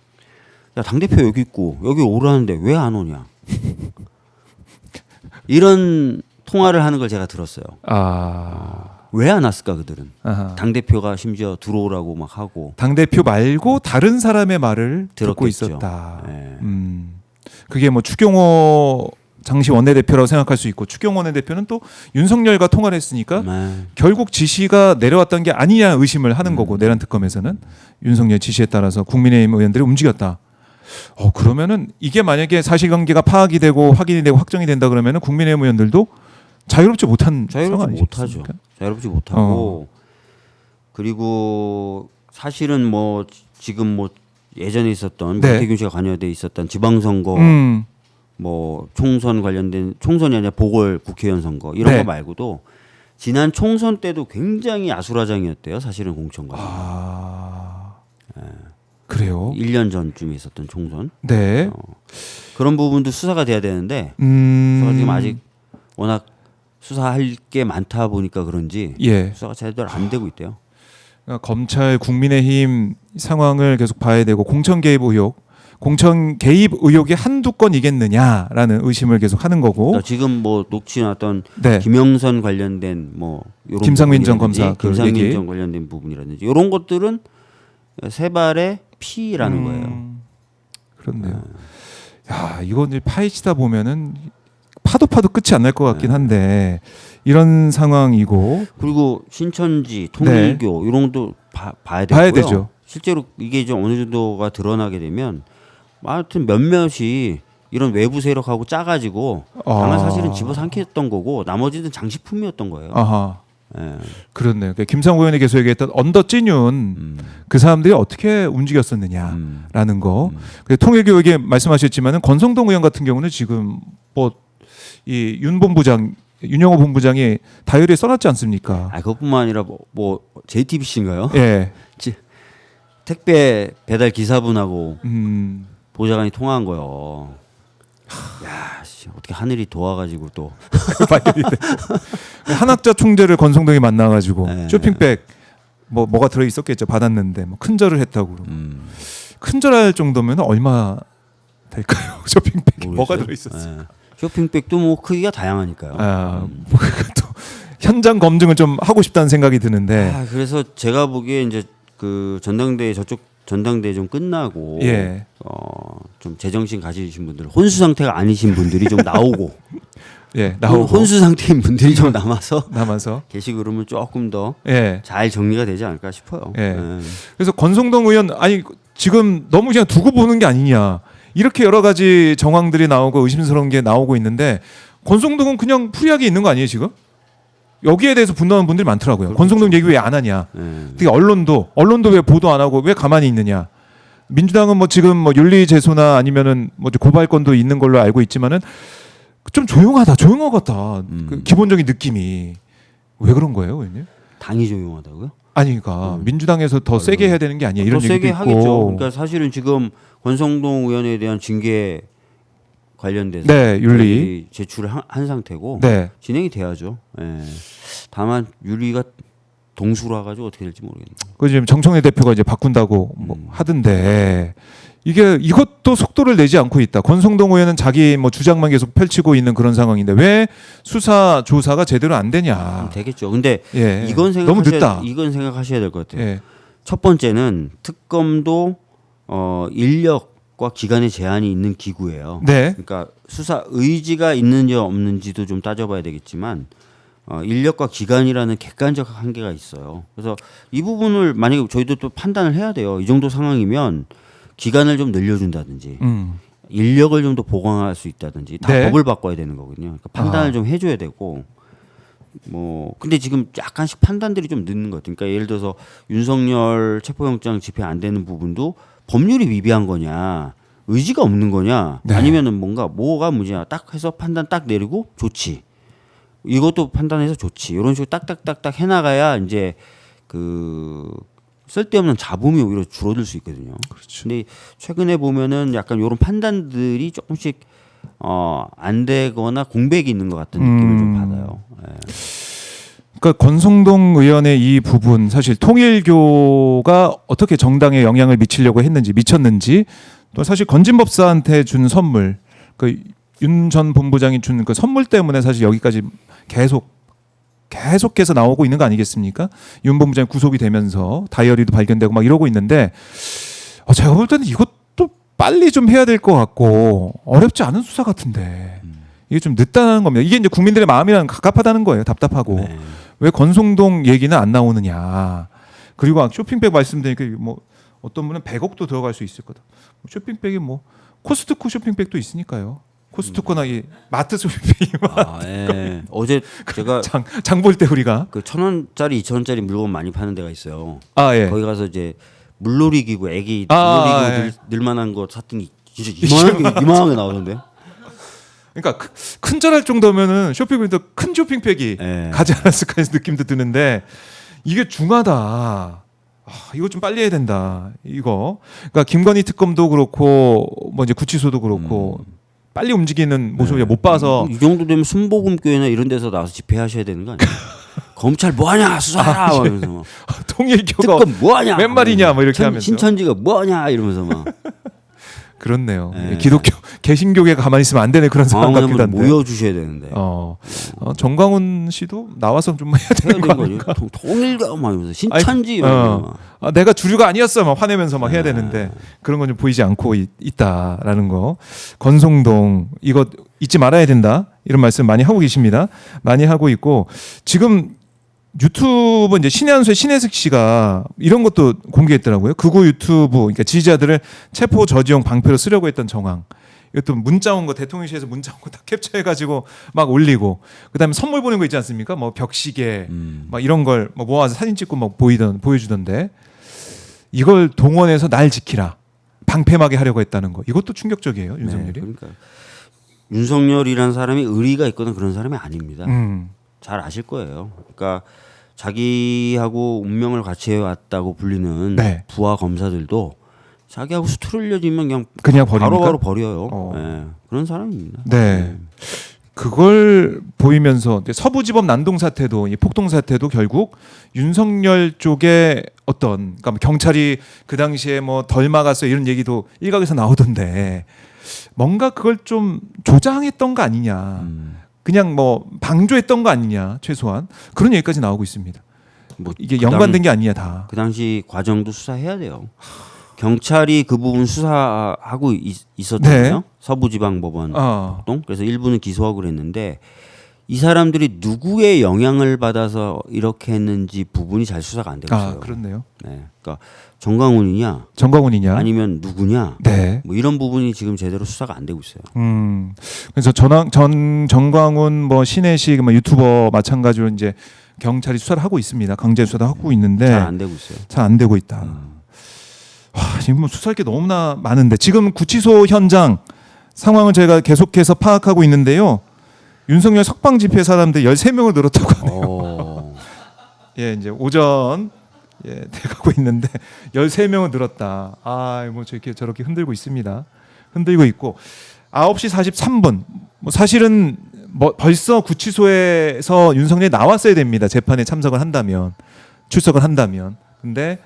야, 당대표 여기 있고 여기 오라는데 왜 안 오냐. 이런 통화를 하는 걸 제가 들었어요. 왜 안 왔을까 그들은. 아하. 당대표가 심지어 들어오라고 막 하고. 당대표 말고 다른 사람의 말을 듣고 들었겠죠. 있었다. 네. 그게 뭐 추경호 당시 원내대표라고 생각할 수 있고 추경호 원내대표는 또 윤석열과 통화를 했으니까 네. 결국 지시가 내려왔던 게 아니냐 의심을 하는 거고 내란 특검에서는 윤석열 지시에 따라서 국민의힘 의원들이 움직였다. 그러면은 이게 만약에 사실관계가 파악이 되고 확인이 되고 확정이 된다 그러면은 국민의힘 의원들도 자유롭지 못한 상황 자유롭지 못하죠. 아니겠습니까? 자유롭지 못하고 그리고 사실은 뭐 지금 뭐 예전에 있었던 네. 박태균 씨가 관여돼 있었던 지방선거 뭐 총선 관련된 총선이 아니라 보궐 국회의원 선거 이런 네. 거 말고도 지난 총선 때도 굉장히 아수라장이었대요. 사실은 공천과 그래요. 1년 전쯤에 있었던 총선 네. 그런 부분도 수사가 돼야 되는데 수사가 지금 아직 워낙 수사할 게 많다 보니까 그런지 예. 수사가 제대로 안 되고 있대요. 그러니까 검찰 국민의힘 상황을 계속 봐야 되고 공천 개입 의혹이 한두 건이겠느냐라는 의심을 계속 하는 거고. 그러니까 지금 뭐 녹취 나왔던 네. 김영선 관련된 뭐 요런 김상민 전 부분이라든지 검사 그 김상민 얘기. 전 관련된 부분이라든지 이런 것들은 세 발의 피라는 거예요. 그렇네요. 야, 이거 이제 파헤치다 보면은 파도 끝이 안 날 것 같긴 한데 이런 상황이고. 그리고 신천지, 통일교 이런 것도 봐야 되고요. 봐야 되죠. 실제로 이게 좀 어느 정도가 드러나게 되면 하여튼 몇몇이 이런 외부 세력하고 짜가지고 당은 사실은 집어삼켰던 거고 나머지는 장식품이었던 거예요. 아하. 예. 그렇네요. 그러니까 김상호 의원이 계속 얘기했던 언더 찐윤 그 사람들이 어떻게 움직였었느냐라는 거. 통일교 얘기 말씀하셨지만은 권성동 의원 같은 경우는 지금 뭐 이 윤영호 본부장이 다이어리에 써놨지 않습니까? 그것뿐만 아니라 뭐 JTBC인가요? 예. 택배 배달 기사분하고 음. 보좌관이 통화한 거요. 야, 어떻게 하늘이 도와가지고 또 한학자 총재를 권성동이 만나가지고 네. 쇼핑백 뭐가 들어 있었겠죠. 받았는데 뭐 큰절을 했다고. 큰절할 정도면 얼마 될까요? 쇼핑백에 뭐가 들어 있었어요? 쇼핑백도 뭐 크기가 다양하니까요. 또 현장 검증을 좀 하고 싶다는 생각이 드는데. 그래서 제가 보기에 이제 그 전당대회 저쪽 전당대회 좀 끝나고 예. 좀 제정신 가지신 분들 혼수 상태가 아니신 분들이 좀 나오고 예, 나오고 혼수 상태인 분들이 좀 남아서 계시 그러면 조금 더 잘 예. 정리가 되지 않을까 싶어요. 예. 그래서 권성동 의원 지금 너무 그냥 두고 보는 게 아니냐 이렇게 여러 가지 정황들이 나오고 의심스러운 게 나오고 있는데 권성동은 그냥 프리하게 있는 거 아니에요 지금? 여기에 대해서 분노하는 분들이 많더라고요. 그렇죠. 권성동 얘기 왜 안 하냐. 예. 특히 언론도 왜 보도 안 하고 왜 가만히 있느냐. 민주당은 뭐 지금 뭐 윤리제소나 아니면은 뭐 고발권도 있는 걸로 알고 있지만은 좀 조용한 것 같다. 그 기본적인 느낌이 왜 그런 거예요, 의원님? 당이 조용하다고요? 아니, 그러니까 민주당에서 더 세게 해야 되는 게 아니야. 이런 더 얘기도 세게 있고. 하겠죠. 그러니까 사실은 지금 권성동 의원에 대한 징계 관련돼서 네, 윤리. 저희 제출을 한 상태고 네. 진행이 돼야죠. 예. 다만 윤리가 동수라 가지고 어떻게 될지 모르겠네요. 그 지금 정청래 대표가 이제 바꾼다고 뭐 하던데 이것도 속도를 내지 않고 있다. 권성동 의원은 자기 뭐 주장만 계속 펼치고 있는 그런 상황인데 왜 수사 조사가 제대로 안 되냐. 되겠죠. 근데 예. 이건 너무 늦다. 이건 생각하셔야 될 것 같아요. 예. 첫 번째는 특검도 인력과 기간의 제한이 있는 기구예요. 네. 그러니까 수사 의지가 있는지 없는지도 좀 따져봐야 되겠지만 인력과 기간이라는 객관적 한계가 있어요. 그래서 이 부분을 만약에 저희도 또 판단을 해야 돼요. 이 정도 상황이면 기간을 좀 늘려준다든지 인력을 좀 더 보강할 수 있다든지 다 네. 법을 바꿔야 되는 거거든요. 그러니까 판단을 좀 해줘야 되고 뭐 근데 지금 약간씩 판단들이 좀 늦는 것 같아요. 그러니까 예를 들어서 윤석열 체포영장 집행 안 되는 부분도 법률이 미비한 거냐 의지가 없는 거냐 네. 아니면은 뭐가 문제냐 딱 해서 판단 딱 내리고 좋지 이것도 판단해서 좋지 이런 식으로 딱딱딱딱 해나가야 이제 그 쓸데없는 잡음이 오히려 줄어들 수 있거든요. 그렇죠. 근데 최근에 보면은 약간 이런 판단들이 조금씩 안 되거나 공백이 있는 것 같은 느낌을 좀 받아요. 예. 그러니까 권성동 의원의 이 부분 사실 통일교가 어떻게 정당에 영향을 미치려고 했는지 미쳤는지 또 사실 건진법사한테 준 선물 그 윤 전 본부장이 준 그 선물 때문에 사실 여기까지 계속해서 나오고 있는 거 아니겠습니까? 윤 본부장이 구속이 되면서 다이어리도 발견되고 막 이러고 있는데 제가 볼 때는 이것도 빨리 좀 해야 될 것 같고 어렵지 않은 수사 같은데 이게 좀 늦다는 겁니다. 이게 이제 국민들의 마음이랑 갑갑하다는 거예요. 답답하고 네. 왜 권성동 얘기는 안 나오느냐. 그리고 쇼핑백 말씀드리니까 뭐 어떤 분은 100억도 들어갈 수 있을 거다. 쇼핑백이 뭐 코스트코 쇼핑백도 있으니까요. 코스트코나 이 마트 쇼핑백이 예. 어제 제가 장 볼 때 우리가 그 1,000원짜리 2,000원짜리 물건 많이 파는 데가 있어요. 예. 거기 가서 이제 물놀이 기구 애기 아, 물놀이 기구 예. 늘만한 거 샀더니 진짜 이만하게 나오던데. 그러니까 큰절할 정도면은 쇼핑백도 큰 쇼핑백이 예. 가지 않았을까 해서 느낌도 드는데 이게 중하다. 이거 좀 빨리 해야 된다. 이거. 그러니까 김건희 특검도 그렇고 뭐 이제 구치소도 그렇고 빨리 움직이는 모습을 못 봐서 이 정도 되면 순복음교회나 이런 데서 나와서 집회하셔야 되는 거 아니에요? 검찰 뭐하냐 수사하라 이러면서 막 통일교가 특검 뭐하냐 웬 말이냐 뭐 이렇게 하면서 신천지가 뭐하냐 이러면서 막 그렇네요. 예. 기독교 개신교계가 가만히 있으면 안 되는 그런 상황 같기도 한데. 모여주셔야 되는데 정광훈 씨도 나와서 좀 해야 해야 되는 거 되는 아닌가? 거죠. 통일가 막 이러면서 신천지 이러면서 막. 내가 주류가 아니었어 막 화내면서 막 해야 네. 되는데 그런 건 좀 보이지 않고 있다라는 거. 권성동 이거 잊지 말아야 된다 이런 말씀 많이 하고 계십니다. 많이 하고 있고 지금 유튜브 이제 신의 한수의 신혜식 씨가 이런 것도 공개했더라고요. 극우 유튜브 그러니까 지지자들을 체포 저지용 방패로 쓰려고 했던 정황. 이것도 문자 온 거 대통령실에서 문자 온 거 다 캡처해가지고 막 올리고 그다음에 선물 보낸 거 있지 않습니까? 뭐 벽시계 막 이런 걸 뭐 모아서 사진 찍고 막 보여주던데 이걸 동원해서 날 지키라 방패막이 하려고 했다는 거 이것도 충격적이에요 윤석열이. 네, 그러니까 윤석열이라는 사람이 의리가 있거나 그런 사람이 아닙니다. 잘 아실 거예요. 그러니까 자기하고 운명을 같이 해왔다고 불리는 네. 부하 검사들도 자기하고 수틀려지면 그냥 버립니까? 바로바로 버려요. 네, 그런 사람입니다. 네. 그걸 보이면서 서부지법 난동 사태도 이 폭동 사태도 결국 윤석열 쪽에 어떤 그러니까 경찰이 그 당시에 뭐 덜 막았어 이런 얘기도 일각에서 나오던데 뭔가 그걸 좀 조장했던 거 아니냐. 그냥 뭐 방조했던 거 아니냐 최소한 그런 얘기까지 나오고 있습니다. 뭐 이게 연관된 게 아니냐 다. 그 당시 과정도 수사해야 돼요. 경찰이 그 부분 수사하고 있었잖아요. 네. 서부지방법원 폭동. 그래서 일부는 기소하고 그랬는데 이 사람들이 누구의 영향을 받아서 이렇게 했는지 부분이 잘 수사가 안 되고 있어요. 그렇네요. 네, 그러니까 정광훈이냐, 정광훈이냐? 아니면 누구냐, 네. 뭐 이런 부분이 지금 제대로 수사가 안 되고 있어요. 그래서 정광훈 뭐 신혜식 뭐 유튜버 마찬가지로 이제 경찰이 수사를 하고 있습니다. 강제 수사도 하고 있는데 잘 안 되고 있어요. 잘 안 되고 있다. 와, 지금 뭐 수사할 게 너무나 많은데 지금 구치소 현장 상황을 저희가 계속해서 파악하고 있는데요. 윤석열 석방 집회 사람들 13명을 늘었다고 하네요. 예, 이제 오전 돼가고 있는데 13명을 늘었다. 뭐 저렇게 흔들고 있습니다. 흔들고 있고 9시 43분. 뭐 사실은 뭐 벌써 구치소에서 윤석열이 나왔어야 됩니다. 재판에 참석을 한다면, 출석을 한다면. 근데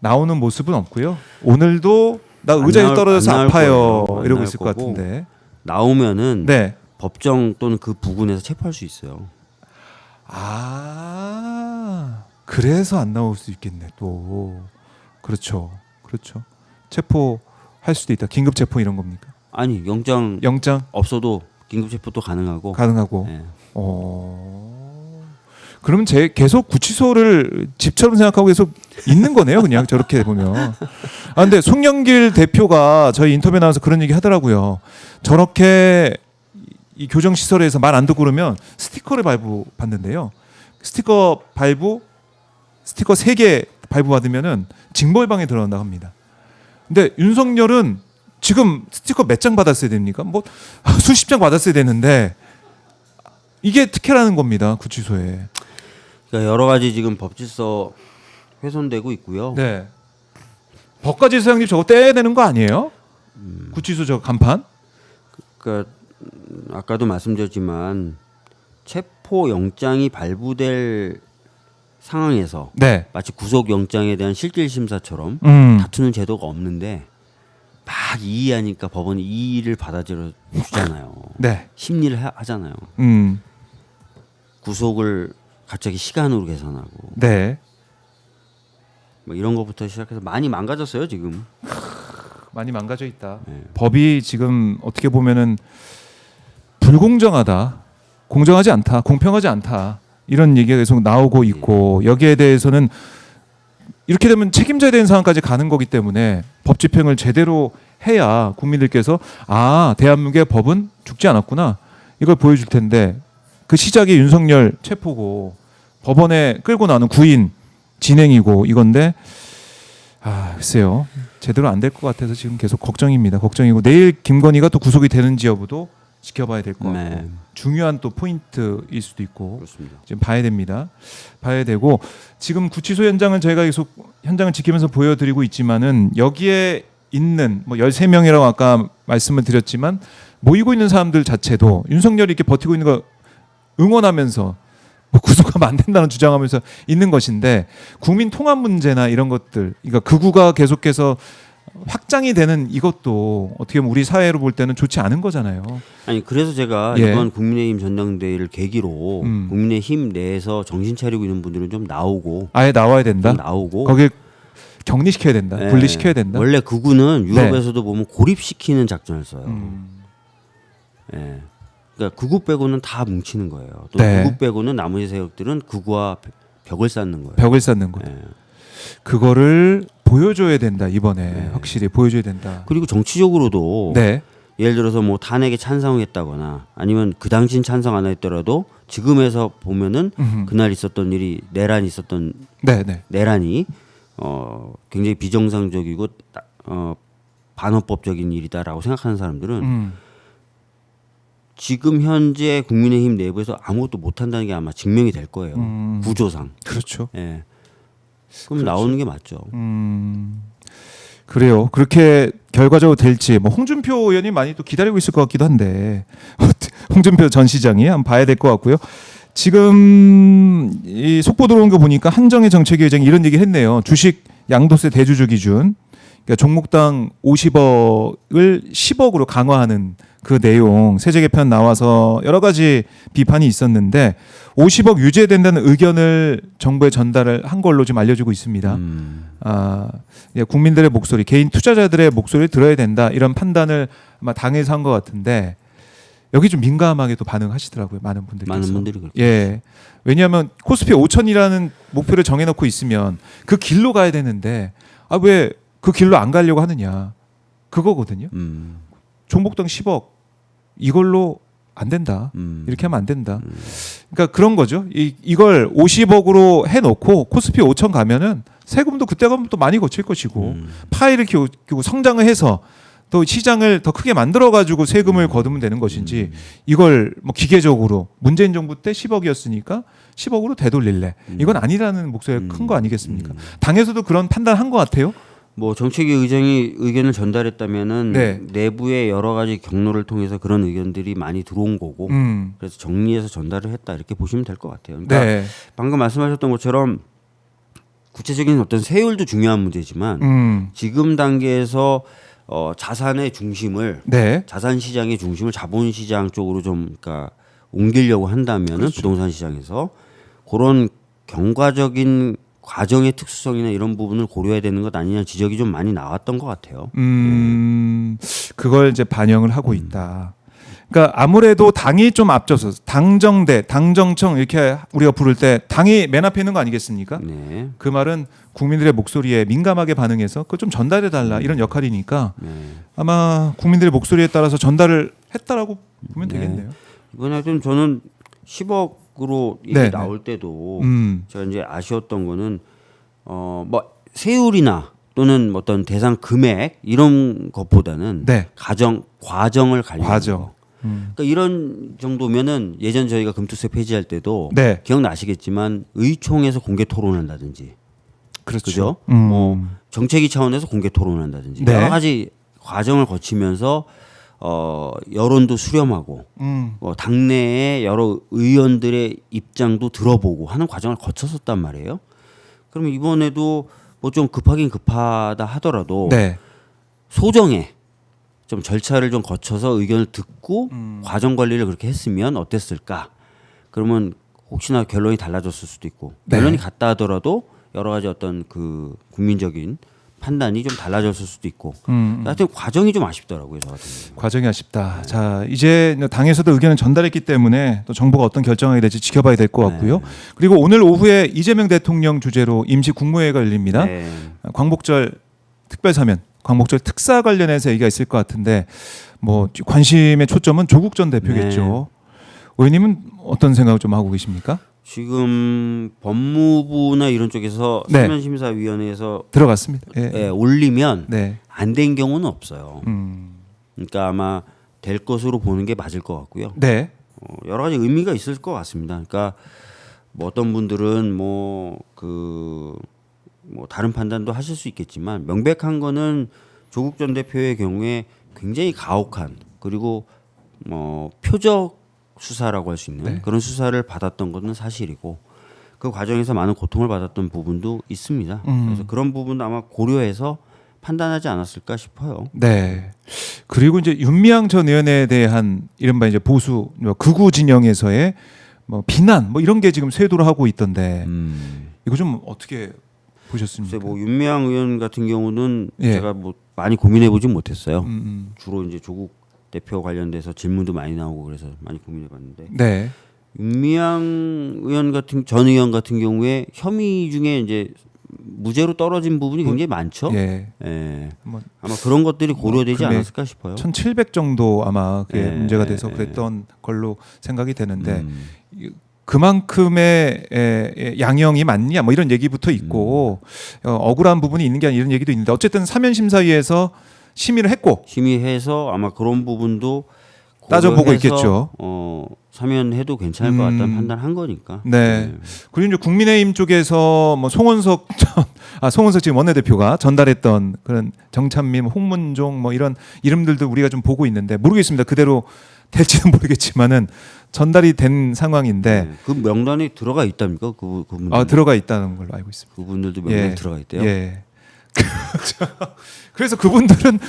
나오는 모습은 없고요. 오늘도 나 의자에 떨어져서 아파요. 이러고 있을 것 같은데. 나오면은 네. 법정 또는 그 부근에서 체포할 수 있어요. 그래서 안 나올 수 있겠네. 또 그렇죠. 체포할 수도 있다. 긴급 체포 이런 겁니까? 아니 영장 없어도 긴급 체포도 가능하고. 네. 네. 그러면 계속 구치소를 집처럼 생각하고 계속 있는 거네요. 그냥 저렇게 보면. 근데 송영길 대표가 저희 인터뷰에 나와서 그런 얘기 하더라고요. 저렇게 이 교정 시설에서 말 안 듣고 그러면 스티커를 발부받는데요. 스티커 3개 발부받으면은 징벌방에 들어간다고 합니다. 근데 윤석열은 지금 스티커 몇 장 받았어야 됩니까? 뭐 수십 장 받았어야 되는데 이게 특혜라는 겁니다. 구치소에. 그러니까 여러 가지 지금 법질서 훼손되고 있고요. 네. 법과지 사장님 저거 떼야 되는 거 아니에요? 구치소 저 간판? 그러니까 아까도 말씀드렸지만 체포 영장이 발부될 상황에서 네. 마치 구속 영장에 대한 실질 심사처럼 다투는 제도가 없는데 막 이의하니까 법원이 이의를 받아들여 주잖아요. 네. 심리를 하잖아요. 구속을 갑자기 시간으로 계산하고. 네. 뭐 이런 것부터 시작해서 많이 망가졌어요 지금. 많이 망가져 있다. 네. 법이 지금 어떻게 보면은 불공정하다, 공정하지 않다, 공평하지 않다 이런 얘기가 계속 나오고 있고 여기에 대해서는 이렇게 되면 책임져야 되는 상황까지 가는 거기 때문에 법 집행을 제대로 해야 국민들께서 대한민국의 법은 죽지 않았구나 이걸 보여줄 텐데 그 시작이 윤석열 체포고 법원에 끌고 나오는 구인 진행이고 이건데 글쎄요 제대로 안 될 것 같아서 지금 계속 걱정입니다. 걱정이고 내일 김건희가 또 구속이 되는지 여부도 지켜봐야 될 것 같고 네. 중요한 또 포인트일 수도 있고 그렇습니다. 지금 봐야 됩니다. 봐야 되고 지금 구치소 현장은 저희가 계속 현장을 지키면서 보여드리고 있지만은 여기에 있는 뭐 13명이라고 아까 말씀을 드렸지만 모이고 있는 사람들 자체도 윤석열이 이렇게 버티고 있는 거 응원하면서 뭐 구속하면 안 된다는 주장하면서 있는 것인데 국민 통합 문제나 이런 것들 그러니까 극우가 계속해서 확장이 되는 이것도 어떻게 보면 우리 사회로 볼 때는 좋지 않은 거잖아요. 아니 그래서 제가 이번 국민의힘 전당대회를 계기로 국민의힘 내에서 정신 차리고 있는 분들은 좀 나오고 아예 나와야 된다. 좀 나오고 거길 격리시켜야 된다. 네. 분리시켜야 된다. 원래 극우는 유럽에서도 보면 고립시키는 작전을 써요. 네. 그러니까 극우 빼고는 다 뭉치는 거예요. 또 극우 빼고는 나머지 세력들은 극우와 벽을 쌓는 거예요. 벽을 쌓는 거예요. 네. 그거를 보여줘야 된다 이번에 확실히 보여줘야 된다. 그리고 정치적으로도 예를 들어서 뭐 탄핵에 찬성했다거나 아니면 그 당시엔 찬성 안 했더라도 지금에서 보면은 그날 있었던 일이 내란이 있었던 내란이 굉장히 비정상적이고 반헌법적인 일이다라고 생각하는 사람들은 지금 현재 국민의힘 내부에서 아무것도 못한다는 게 아마 증명이 될 거예요. 구조상. 그렇죠. 예. 그럼 나오는 게 맞죠. 그래요. 그렇게 결과적으로 될지 뭐 홍준표 의원이 많이 또 기다리고 있을 것 같기도 한데 홍준표 전 시장이 한번 봐야 될 것 같고요. 지금 이 속보 들어온 거 보니까 한정희 정책위 의장이 이런 얘기 했네요. 주식 양도세 대주주 기준 그러니까 종목당 50억을 10억으로 강화하는 그 내용 세제 개편 나와서 여러 가지 비판이 있었는데 50억 유지된다는 의견을 정부에 전달을 한 걸로 지금 알려지고 있습니다. 국민들의 목소리, 개인 투자자들의 목소리를 들어야 된다 이런 판단을 아마 당에서 한 것 같은데 여기 좀 민감하게 또 반응하시더라고요. 많은 분들께서. 많은 분들이 그렇게. 예. 왜냐하면 코스피 5천이라는 목표를 정해놓고 있으면 그 길로 가야 되는데 왜 그 길로 안 가려고 하느냐 그거거든요. 종목당 10억 이걸로 안 된다. 이렇게 하면 안 된다. 그러니까 그런 거죠. 이걸 50억으로 해놓고 코스피 5천 가면은 세금도 그때 가면 또 많이 거칠 것이고 파이를 키우고 성장을 해서 또 시장을 더 크게 만들어 가지고 세금을 거두면 되는 것인지 이걸 뭐 기계적으로 문재인 정부 때 10억이었으니까 10억으로 되돌릴래. 이건 아니라는 목소리가 큰 거 아니겠습니까? 당에서도 그런 판단한 것 같아요. 뭐 정책위 의장이 의견을 전달했다면은 네. 내부의 여러 가지 경로를 통해서 그런 의견들이 많이 들어온 거고 그래서 정리해서 전달을 했다 이렇게 보시면 될 것 같아요. 그러니까 네. 방금 말씀하셨던 것처럼 구체적인 어떤 세율도 중요한 문제지만 지금 단계에서 자산의 중심을 네. 자산 시장의 중심을 자본 시장 쪽으로 좀 그러니까 옮기려고 한다면은 그렇죠. 부동산 부동산 시장에서 그런 경과적인 과정의 특수성이나 이런 부분을 고려해야 되는 것 아니냐 지적이 좀 많이 나왔던 것 같아요. 그걸 이제 반영을 하고 있다. 그러니까 아무래도 당이 좀 앞서서 당정대, 당정청 이렇게 우리가 부를 때 당이 맨 앞에 있는 거 아니겠습니까? 네. 그 말은 국민들의 목소리에 민감하게 반응해서 그걸 좀 전달해 달라 이런 역할이니까 네. 아마 국민들의 목소리에 따라서 전달을 했다라고 보면 네. 되겠네요. 이번에 하여튼 저는 10억으로 얘기 네, 나올 때도 음. 제가 이제 아쉬웠던 거는 뭐 세율이나 또는 어떤 대상 금액 이런 것보다는 네. 과정을 관리하는 과정. 거. 그러니까 이런 정도면은 예전 저희가 금투세 폐지할 때도 네. 기억나시겠지만 의총에서 공개 토론한다든지 그렇죠. 그죠? 뭐 정책위 차원에서 공개 토론한다든지 네. 여러 가지 과정을 거치면서 여론도 수렴하고 당내의 여러 의원들의 입장도 들어보고 하는 과정을 거쳤었단 말이에요. 그러면 이번에도 뭐 좀 급하긴 급하다 하더라도 네. 소정에 좀 절차를 좀 거쳐서 의견을 듣고 과정 관리를 그렇게 했으면 어땠을까? 그러면 혹시나 결론이 달라졌을 수도 있고 네. 결론이 같다 하더라도 여러 가지 어떤 그 국민적인 판단이 좀 달라졌을 수도 있고 하여튼 과정이 좀 아쉽더라고요. 저 같은 경우는. 과정이 아쉽다. 자, 이제 당에서도 의견을 전달했기 때문에 또 정부가 어떤 결정하게 될지 지켜봐야 될 것 같고요. 네. 그리고 오늘 오후에 이재명 대통령 주재로 임시 국무회의가 열립니다. 네. 광복절 특별사면, 광복절 특사 관련해서 얘기가 있을 것 같은데 뭐 관심의 초점은 조국 전 대표겠죠. 의원님은 어떤 생각을 좀 하고 계십니까? 지금 법무부나 이런 쪽에서 네. 사면심사위원회에서 들어갔습니다. 예. 예, 올리면 네. 안 된 경우는 없어요. 음. 그러니까 아마 될 것으로 보는 게 맞을 것 같고요. 네. 여러 가지 의미가 있을 것 같습니다. 그러니까 뭐 어떤 분들은 뭐 다른 판단도 하실 수 있겠지만 명백한 거는 조국 전 대표의 경우에 굉장히 가혹한 그리고 뭐 표적 수사라고 할 수 있는 네. 그런 수사를 받았던 것은 사실이고 그 과정에서 많은 고통을 받았던 부분도 있습니다. 그래서 그런 부분도 아마 고려해서 판단하지 않았을까 싶어요. 네. 그리고 이제 윤미향 전 의원에 대한 이른바 이제 보수 극우 진영에서의 뭐 비난 뭐 이런 게 지금 쇄도를 하고 있던데 이거 좀 어떻게 보셨습니까? 글쎄 뭐 윤미향 의원 같은 경우는 예. 제가 뭐 많이 고민해 보진 못했어요. 음. 주로 이제 조국 대표 관련돼서 질문도 많이 나오고 그래서 많이 고민해 봤는데 네. 윤미향 의원 전 의원 같은 경우에 혐의 중에 이제 무죄로 떨어진 부분이 굉장히 많죠. 예. 예. 뭐 아마 그런 것들이 고려되지 금액 않았을까 싶어요. 1,700 정도 아마 그게 예, 문제가 돼서 예. 그랬던 걸로 생각이 되는데 그만큼의 양형이 맞냐 뭐 이런 얘기부터 있고 억울한 부분이 있는 게 아니라 이런 얘기도 있는데 어쨌든 사면심사위에서 심의를 했고 심의해서 아마 그런 부분도 따져보고 고려해서, 있겠죠. 사면해도 괜찮을 것 같다는 판단한 거니까. 네. 그리고 이제 국민의힘 쪽에서 뭐 송원석 지금 원내대표가 전달했던 그런 정찬민, 홍문종 뭐 이런 이름들도 우리가 좀 보고 있는데 모르겠습니다. 그대로 될지는 모르겠지만은 전달이 된 상황인데 그 명단에 들어가 있답니까? 그분들. 들어가 있다는 걸로 알고 있습니다. 그분들도 명단에 예. 들어가 있대요. 예. 그래서 그분들은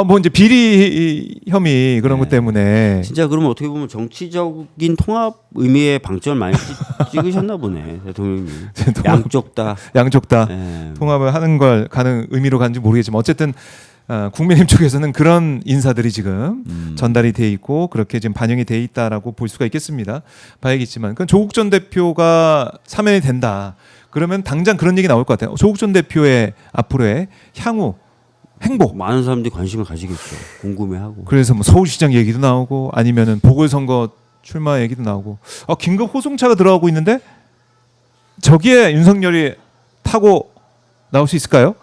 뭐 이제 비리 혐의 그런 것 때문에 진짜 그러면 어떻게 보면 정치적인 통합 의미의 방점을 많이 찍으셨나 보네 대통령님. 양쪽 다. 양쪽 다 예. 통합을 하는 걸 가는 의미로 간지 모르겠지만 어쨌든 국민의힘 쪽에서는 그런 인사들이 지금 전달이 돼 있고 그렇게 지금 반영이 돼 있다라고 볼 수가 있겠습니다. 봐야겠지만 그 조국 전 대표가 사면이 된다. 그러면 당장 그런 얘기 나올 것 같아요. 조국 전 대표의 앞으로의 향후 행보. 많은 사람들이 관심을 가지겠죠. 궁금해하고. 그래서 뭐 서울시장 얘기도 나오고 아니면은 보궐선거 출마 얘기도 나오고 긴급 호송차가 들어가고 있는데 저기에 윤석열이 타고 나올 수 있을까요?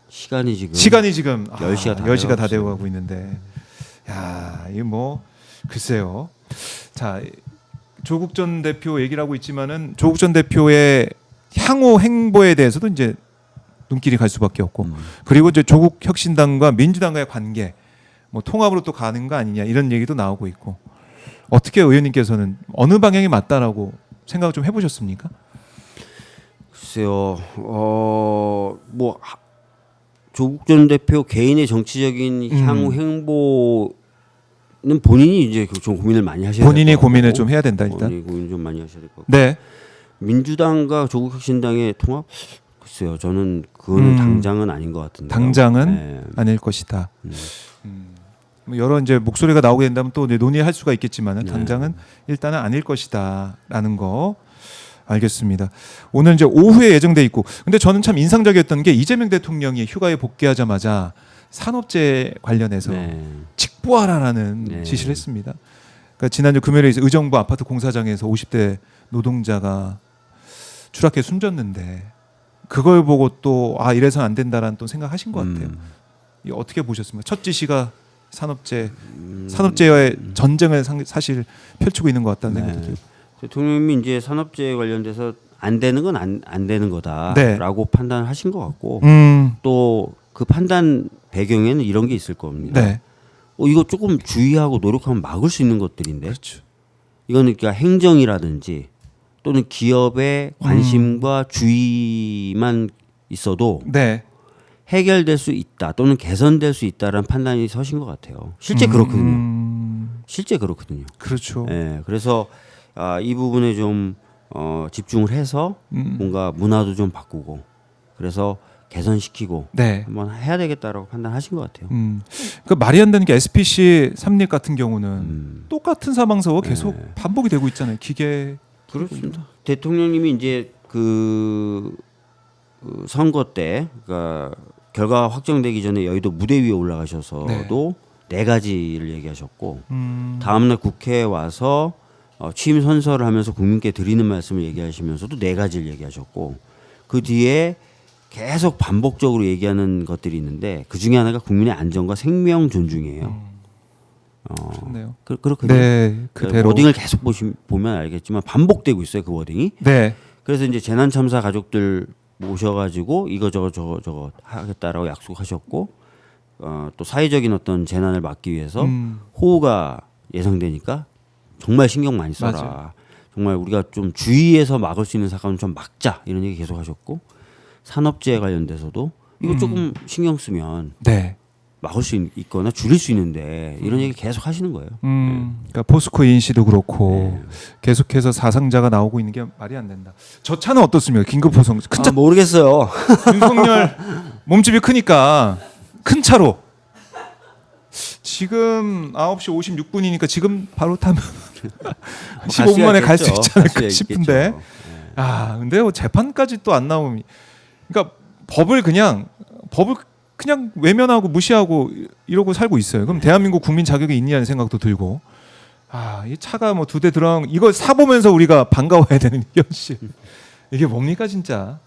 시간이 지금 10시가 다 10시가 다 돼가고 되어 가고 있는데 야, 이거 뭐 글쎄요. 자, 조국 전 대표 얘기를 하고 있지만은 조국 전 대표의 향후 행보에 대해서도 이제 눈길이 갈 수밖에 없고 그리고 이제 조국 혁신당과 민주당과의 관계 뭐 통합으로 또 가는 거 아니냐 이런 얘기도 나오고 있고 어떻게 의원님께서는 어느 방향이 맞다라고 생각을 좀 해보셨습니까? 글쎄요. 뭐 조국 전 대표 개인의 정치적인 향후 행보는 본인이 이제 좀 고민을 많이 하셔야 될 것 같고 본인이 고민을 좀 해야 된다 일단. 본인이 고민 좀 많이 하셔야 될 것 같고. 네. 민주당과 조국혁신당의 통합? 글쎄요. 저는 그거는 당장은 아닌 것 같은데. 당장은 네. 아닐 것이다. 뭐 여러 이제 목소리가 나오게 된다면 또 이제 논의할 수가 있겠지만은 당장은 일단은 아닐 것이다라는 거 알겠습니다. 오늘 이제 오후에 예정돼 있고, 근데 저는 참 인상적이었던 게 이재명 대통령이 휴가에 복귀하자마자 산업재해 관련해서 네. 직보하라라는 네. 지시를 했습니다. 그러니까 지난주 금요일에 의정부 아파트 공사장에서 50대 노동자가 추락해 숨졌는데 그걸 보고 또 이래서는 안 된다라는 또 생각하신 것 같아요. 이 어떻게 보셨습니까? 첫 지시가 산업재해의 전쟁을 사실 펼치고 있는 것 같다는 생각이 들어요. 대통령님이 이제 산업재해 관련돼서 안 되는 건 안 되는 거다라고 네. 판단을 하신 것 같고 또 그 판단 배경에는 이런 게 있을 겁니다. 네. 이거 조금 주의하고 노력하면 막을 수 있는 것들인데 그렇죠. 이거는 그러니까 행정이라든지 또는 기업의 관심과 주의만 있어도 네. 해결될 수 있다 또는 개선될 수 있다라는 판단이 서신 것 같아요. 실제 그렇거든요. 실제 그렇거든요. 그렇죠. 예, 그래서 이 부분에 좀 집중을 해서 뭔가 문화도 좀 바꾸고 그래서 개선시키고 네. 한번 해야 되겠다라고 판단하신 것 같아요. 그 말이 안 되는 게 SPC 삼립 같은 경우는 똑같은 사망사고가 계속 반복이 되고 있잖아요. 기계 그렇습니다. 대통령님이 이제 그 선거 때 그러니까 결과 확정되기 전에 여의도 무대 위에 올라가셔서도 네 가지를 얘기하셨고 다음날 국회에 와서 취임 선서를 하면서 국민께 드리는 말씀을 얘기하시면서도 네 가지를 얘기하셨고 그 뒤에 계속 반복적으로 얘기하는 것들이 있는데 그 중에 하나가 국민의 안전과 생명 존중이에요. 좋네요. 그렇거든요. 네, 그대로. 워딩을 계속 보면 알겠지만 반복되고 있어요. 그 워딩이. 네. 그래서 이제 재난참사 가족들 모셔가지고 이거 저거 하겠다라고 약속하셨고 또 사회적인 어떤 재난을 막기 위해서 호우가 예상되니까 정말 신경 많이 써라. 맞아요. 정말 우리가 좀 주의해서 막을 수 있는 사건은 좀 막자 이런 얘기 계속하셨고 산업재해 관련돼서도 이거 조금 신경 쓰면 네. 막을 수 있거나 줄일 수 있는데 이런 얘기 계속 하시는 거예요. 그러니까 포스코 인시도 그렇고 계속해서 사상자가 나오고 있는 게 말이 안 된다. 저 차는 어떻습니까? 긴급 호송. 큰 차. 모르겠어요. 윤석열 몸집이 크니까 큰 차로. 지금 9시 56분이니까 지금 바로 타면 15분 만에 갈 수 있지 않을까 싶은데. 근데 재판까지 또 안 나오면 그러니까 법을 그냥 외면하고 무시하고 이러고 살고 있어요. 그럼 대한민국 국민 자격이 있냐는 생각도 들고. 이 차가 뭐 2대 들어간 이걸 사보면서 우리가 반가워해야 되는 현실. 이게 뭡니까 진짜.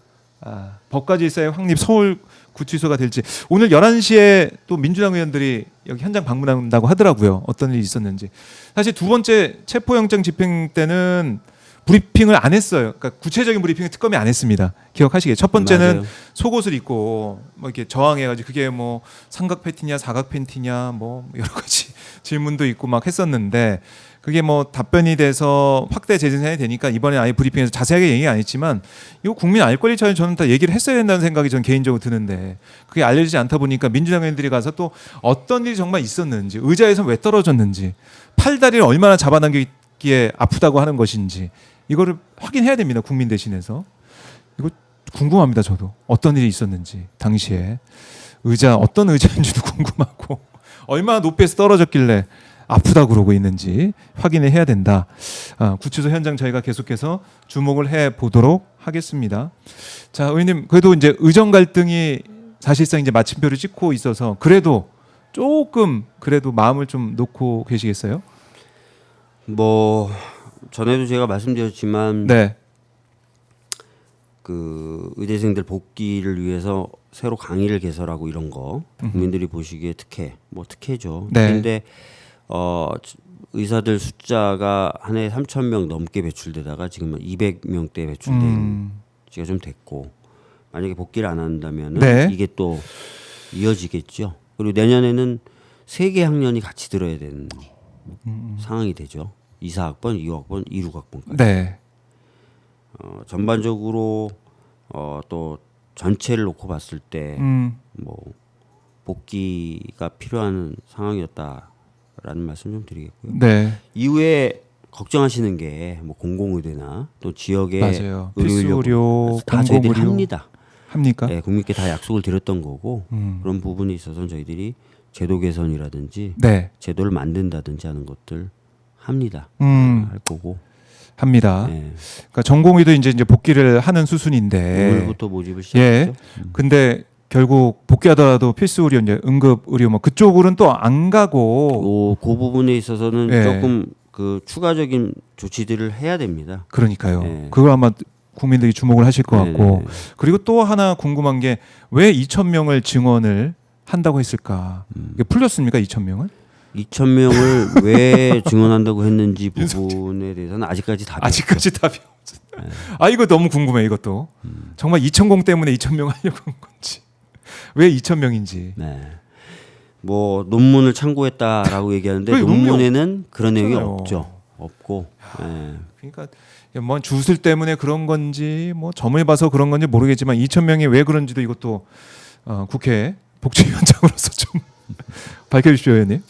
법까지 있어야 확립 서울 구치소가 될지. 오늘 11시에 또 민주당 의원들이 여기 현장 방문한다고 하더라고요. 어떤 일이 있었는지. 사실 두 번째 체포영장 집행 때는 브리핑을 안 했어요. 그러니까 구체적인 브리핑을 특검이 안 했습니다. 기억하시겠죠? 첫 번째는 맞아요. 속옷을 입고 뭐 이렇게 저항해가지고 그게 뭐 삼각 팬티냐 사각 팬티냐 뭐 여러 가지 질문도 있고 막 했었는데 그게 뭐 답변이 돼서 확대 재생산이 되니까 이번에 아예 브리핑에서 자세하게 얘기 안 했지만 이거 국민 알 권리 차원 저는 다 얘기를 했어야 된다는 생각이 전 개인적으로 드는데 그게 알려지지 않다 보니까 민주당 의원들이 가서 또 어떤 일이 정말 있었는지 의자에서 왜 떨어졌는지 팔다리를 얼마나 잡아당기기에 아프다고 하는 것인지 이거를 확인해야 됩니다. 국민 대신해서. 이거 궁금합니다. 저도. 어떤 일이 있었는지 당시에. 의자 어떤 의자인지도 궁금하고 얼마나 높이에서 떨어졌길래 아프다 그러고 있는지 확인을 해야 된다. 구치소 현장 저희가 계속해서 주목을 해 보도록 하겠습니다. 자, 의원님 그래도 이제 의정 갈등이 사실상 이제 마침표를 찍고 있어서 그래도 조금 그래도 마음을 좀 놓고 계시겠어요? 뭐 전에도 제가 말씀드렸지만 네. 그 의대생들 복귀를 위해서 새로 강의를 개설하고 이런 거 국민들이 보시기에 특혜죠. 네. 근데 의사들 숫자가 한 해에 3,000명 넘게 배출되다가 지금 200명대 배출된 지가 좀 됐고 만약에 복귀를 안 한다면 네. 이게 또 이어지겠죠. 그리고 내년에는 3개 학년이 같이 들어야 되는 상황이 되죠. 2사학번, 2학번, 2, 6학번까지. 네. 전반적으로 또 전체를 놓고 봤을 때 뭐 복귀가 필요한 상황이었다라는 말씀 좀 드리겠고요. 네. 이후에 걱정하시는 게 뭐 공공의대나 또 지역의 맞아요. 의료 필수 인력 의료, 다 저희들이 공공의료 합니다. 합니까? 네, 국민께 다 약속을 드렸던 거고 그런 부분에 있어서는 저희들이 제도 개선이라든지 네. 제도를 만든다든지 하는 것들 합니다. 할 거고. 합니다. 네. 그러니까 전공의도 이제 복귀를 하는 수순인데. 오늘부터 모집을 시작했죠. 근데 결국 복귀하더라도 필수 의료, 이제 응급 의료 뭐 그쪽으로는 또 안 가고. 그 부분에 있어서는 예. 조금 그 추가적인 조치들을 해야 됩니다. 그러니까요. 네. 그걸 아마 국민들이 주목을 하실 것 같고. 네. 그리고 또 하나 궁금한 게 왜 2,000명을 증원을 한다고 했을까? 이게 풀렸습니까? 2,000명을? 2,000명을 왜 증언한다고 했는지 부분에 대해서는 아직까지 답이 아직까지 답이 없어. 이거 너무 궁금해 이것도. 정말 2,000공 때문에 2,000명 하려고 한 건지. 왜 2,000명인지. 네. 뭐 논문을 참고했다라고 얘기하는데 그래, 논문에는 그런 내용이 없잖아요. 없죠. 없고. 네. 그러니까 뭐 주술 때문에 그런 건지 뭐 점을 봐서 그런 건지 모르겠지만 2,000명이 왜 그런지도 이것도 국회 복지위원장으로서 좀 밝혀주시죠, 의원님.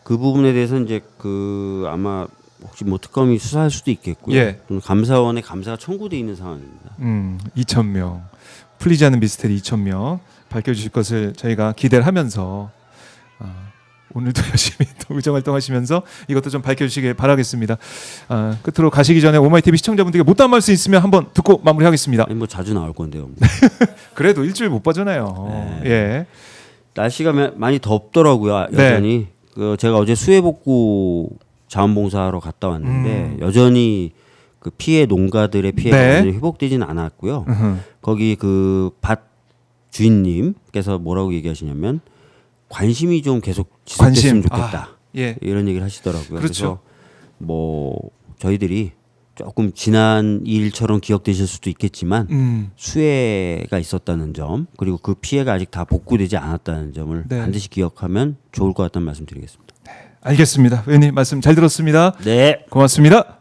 그 부분에 대해서 이제 그 아마 혹시 뭐 특검이 수사할 수도 있겠고요. 예. 또는 감사원에 감사가 청구돼 있는 상황입니다. 2,000명 풀리지 않은 미스테리 2,000명 밝혀주실 것을 저희가 기대를 하면서 오늘도 열심히 또 의정활동하시면서 이것도 좀 밝혀주시길 바라겠습니다. 끝으로 가시기 전에 오마이TV 시청자분들께 못한 말씀 있으면 한번 듣고 마무리하겠습니다. 아니 뭐 자주 나올 건데요. 그래도 일주일 못 빠잖아요. 네. 예. 날씨가 많이 덥더라고요. 여전히. 그 제가 어제 수해복구 자원봉사하러 갔다 왔는데 여전히 그 피해 농가들의 피해가 네. 완전히 회복되지는 않았고요. 거기 그 밭 주인님께서 뭐라고 얘기하시냐면 관심이 좀 계속 지속됐으면 좋겠다. 예. 이런 얘기를 하시더라고요. 그렇죠. 그래서 뭐 저희들이 조금 지난 일처럼 기억되실 수도 있겠지만 수해가 있었다는 점 그리고 그 피해가 아직 다 복구되지 않았다는 점을 네. 반드시 기억하면 좋을 것 같다는 말씀 드리겠습니다. 알겠습니다. 의원님 말씀 잘 들었습니다. 네. 고맙습니다.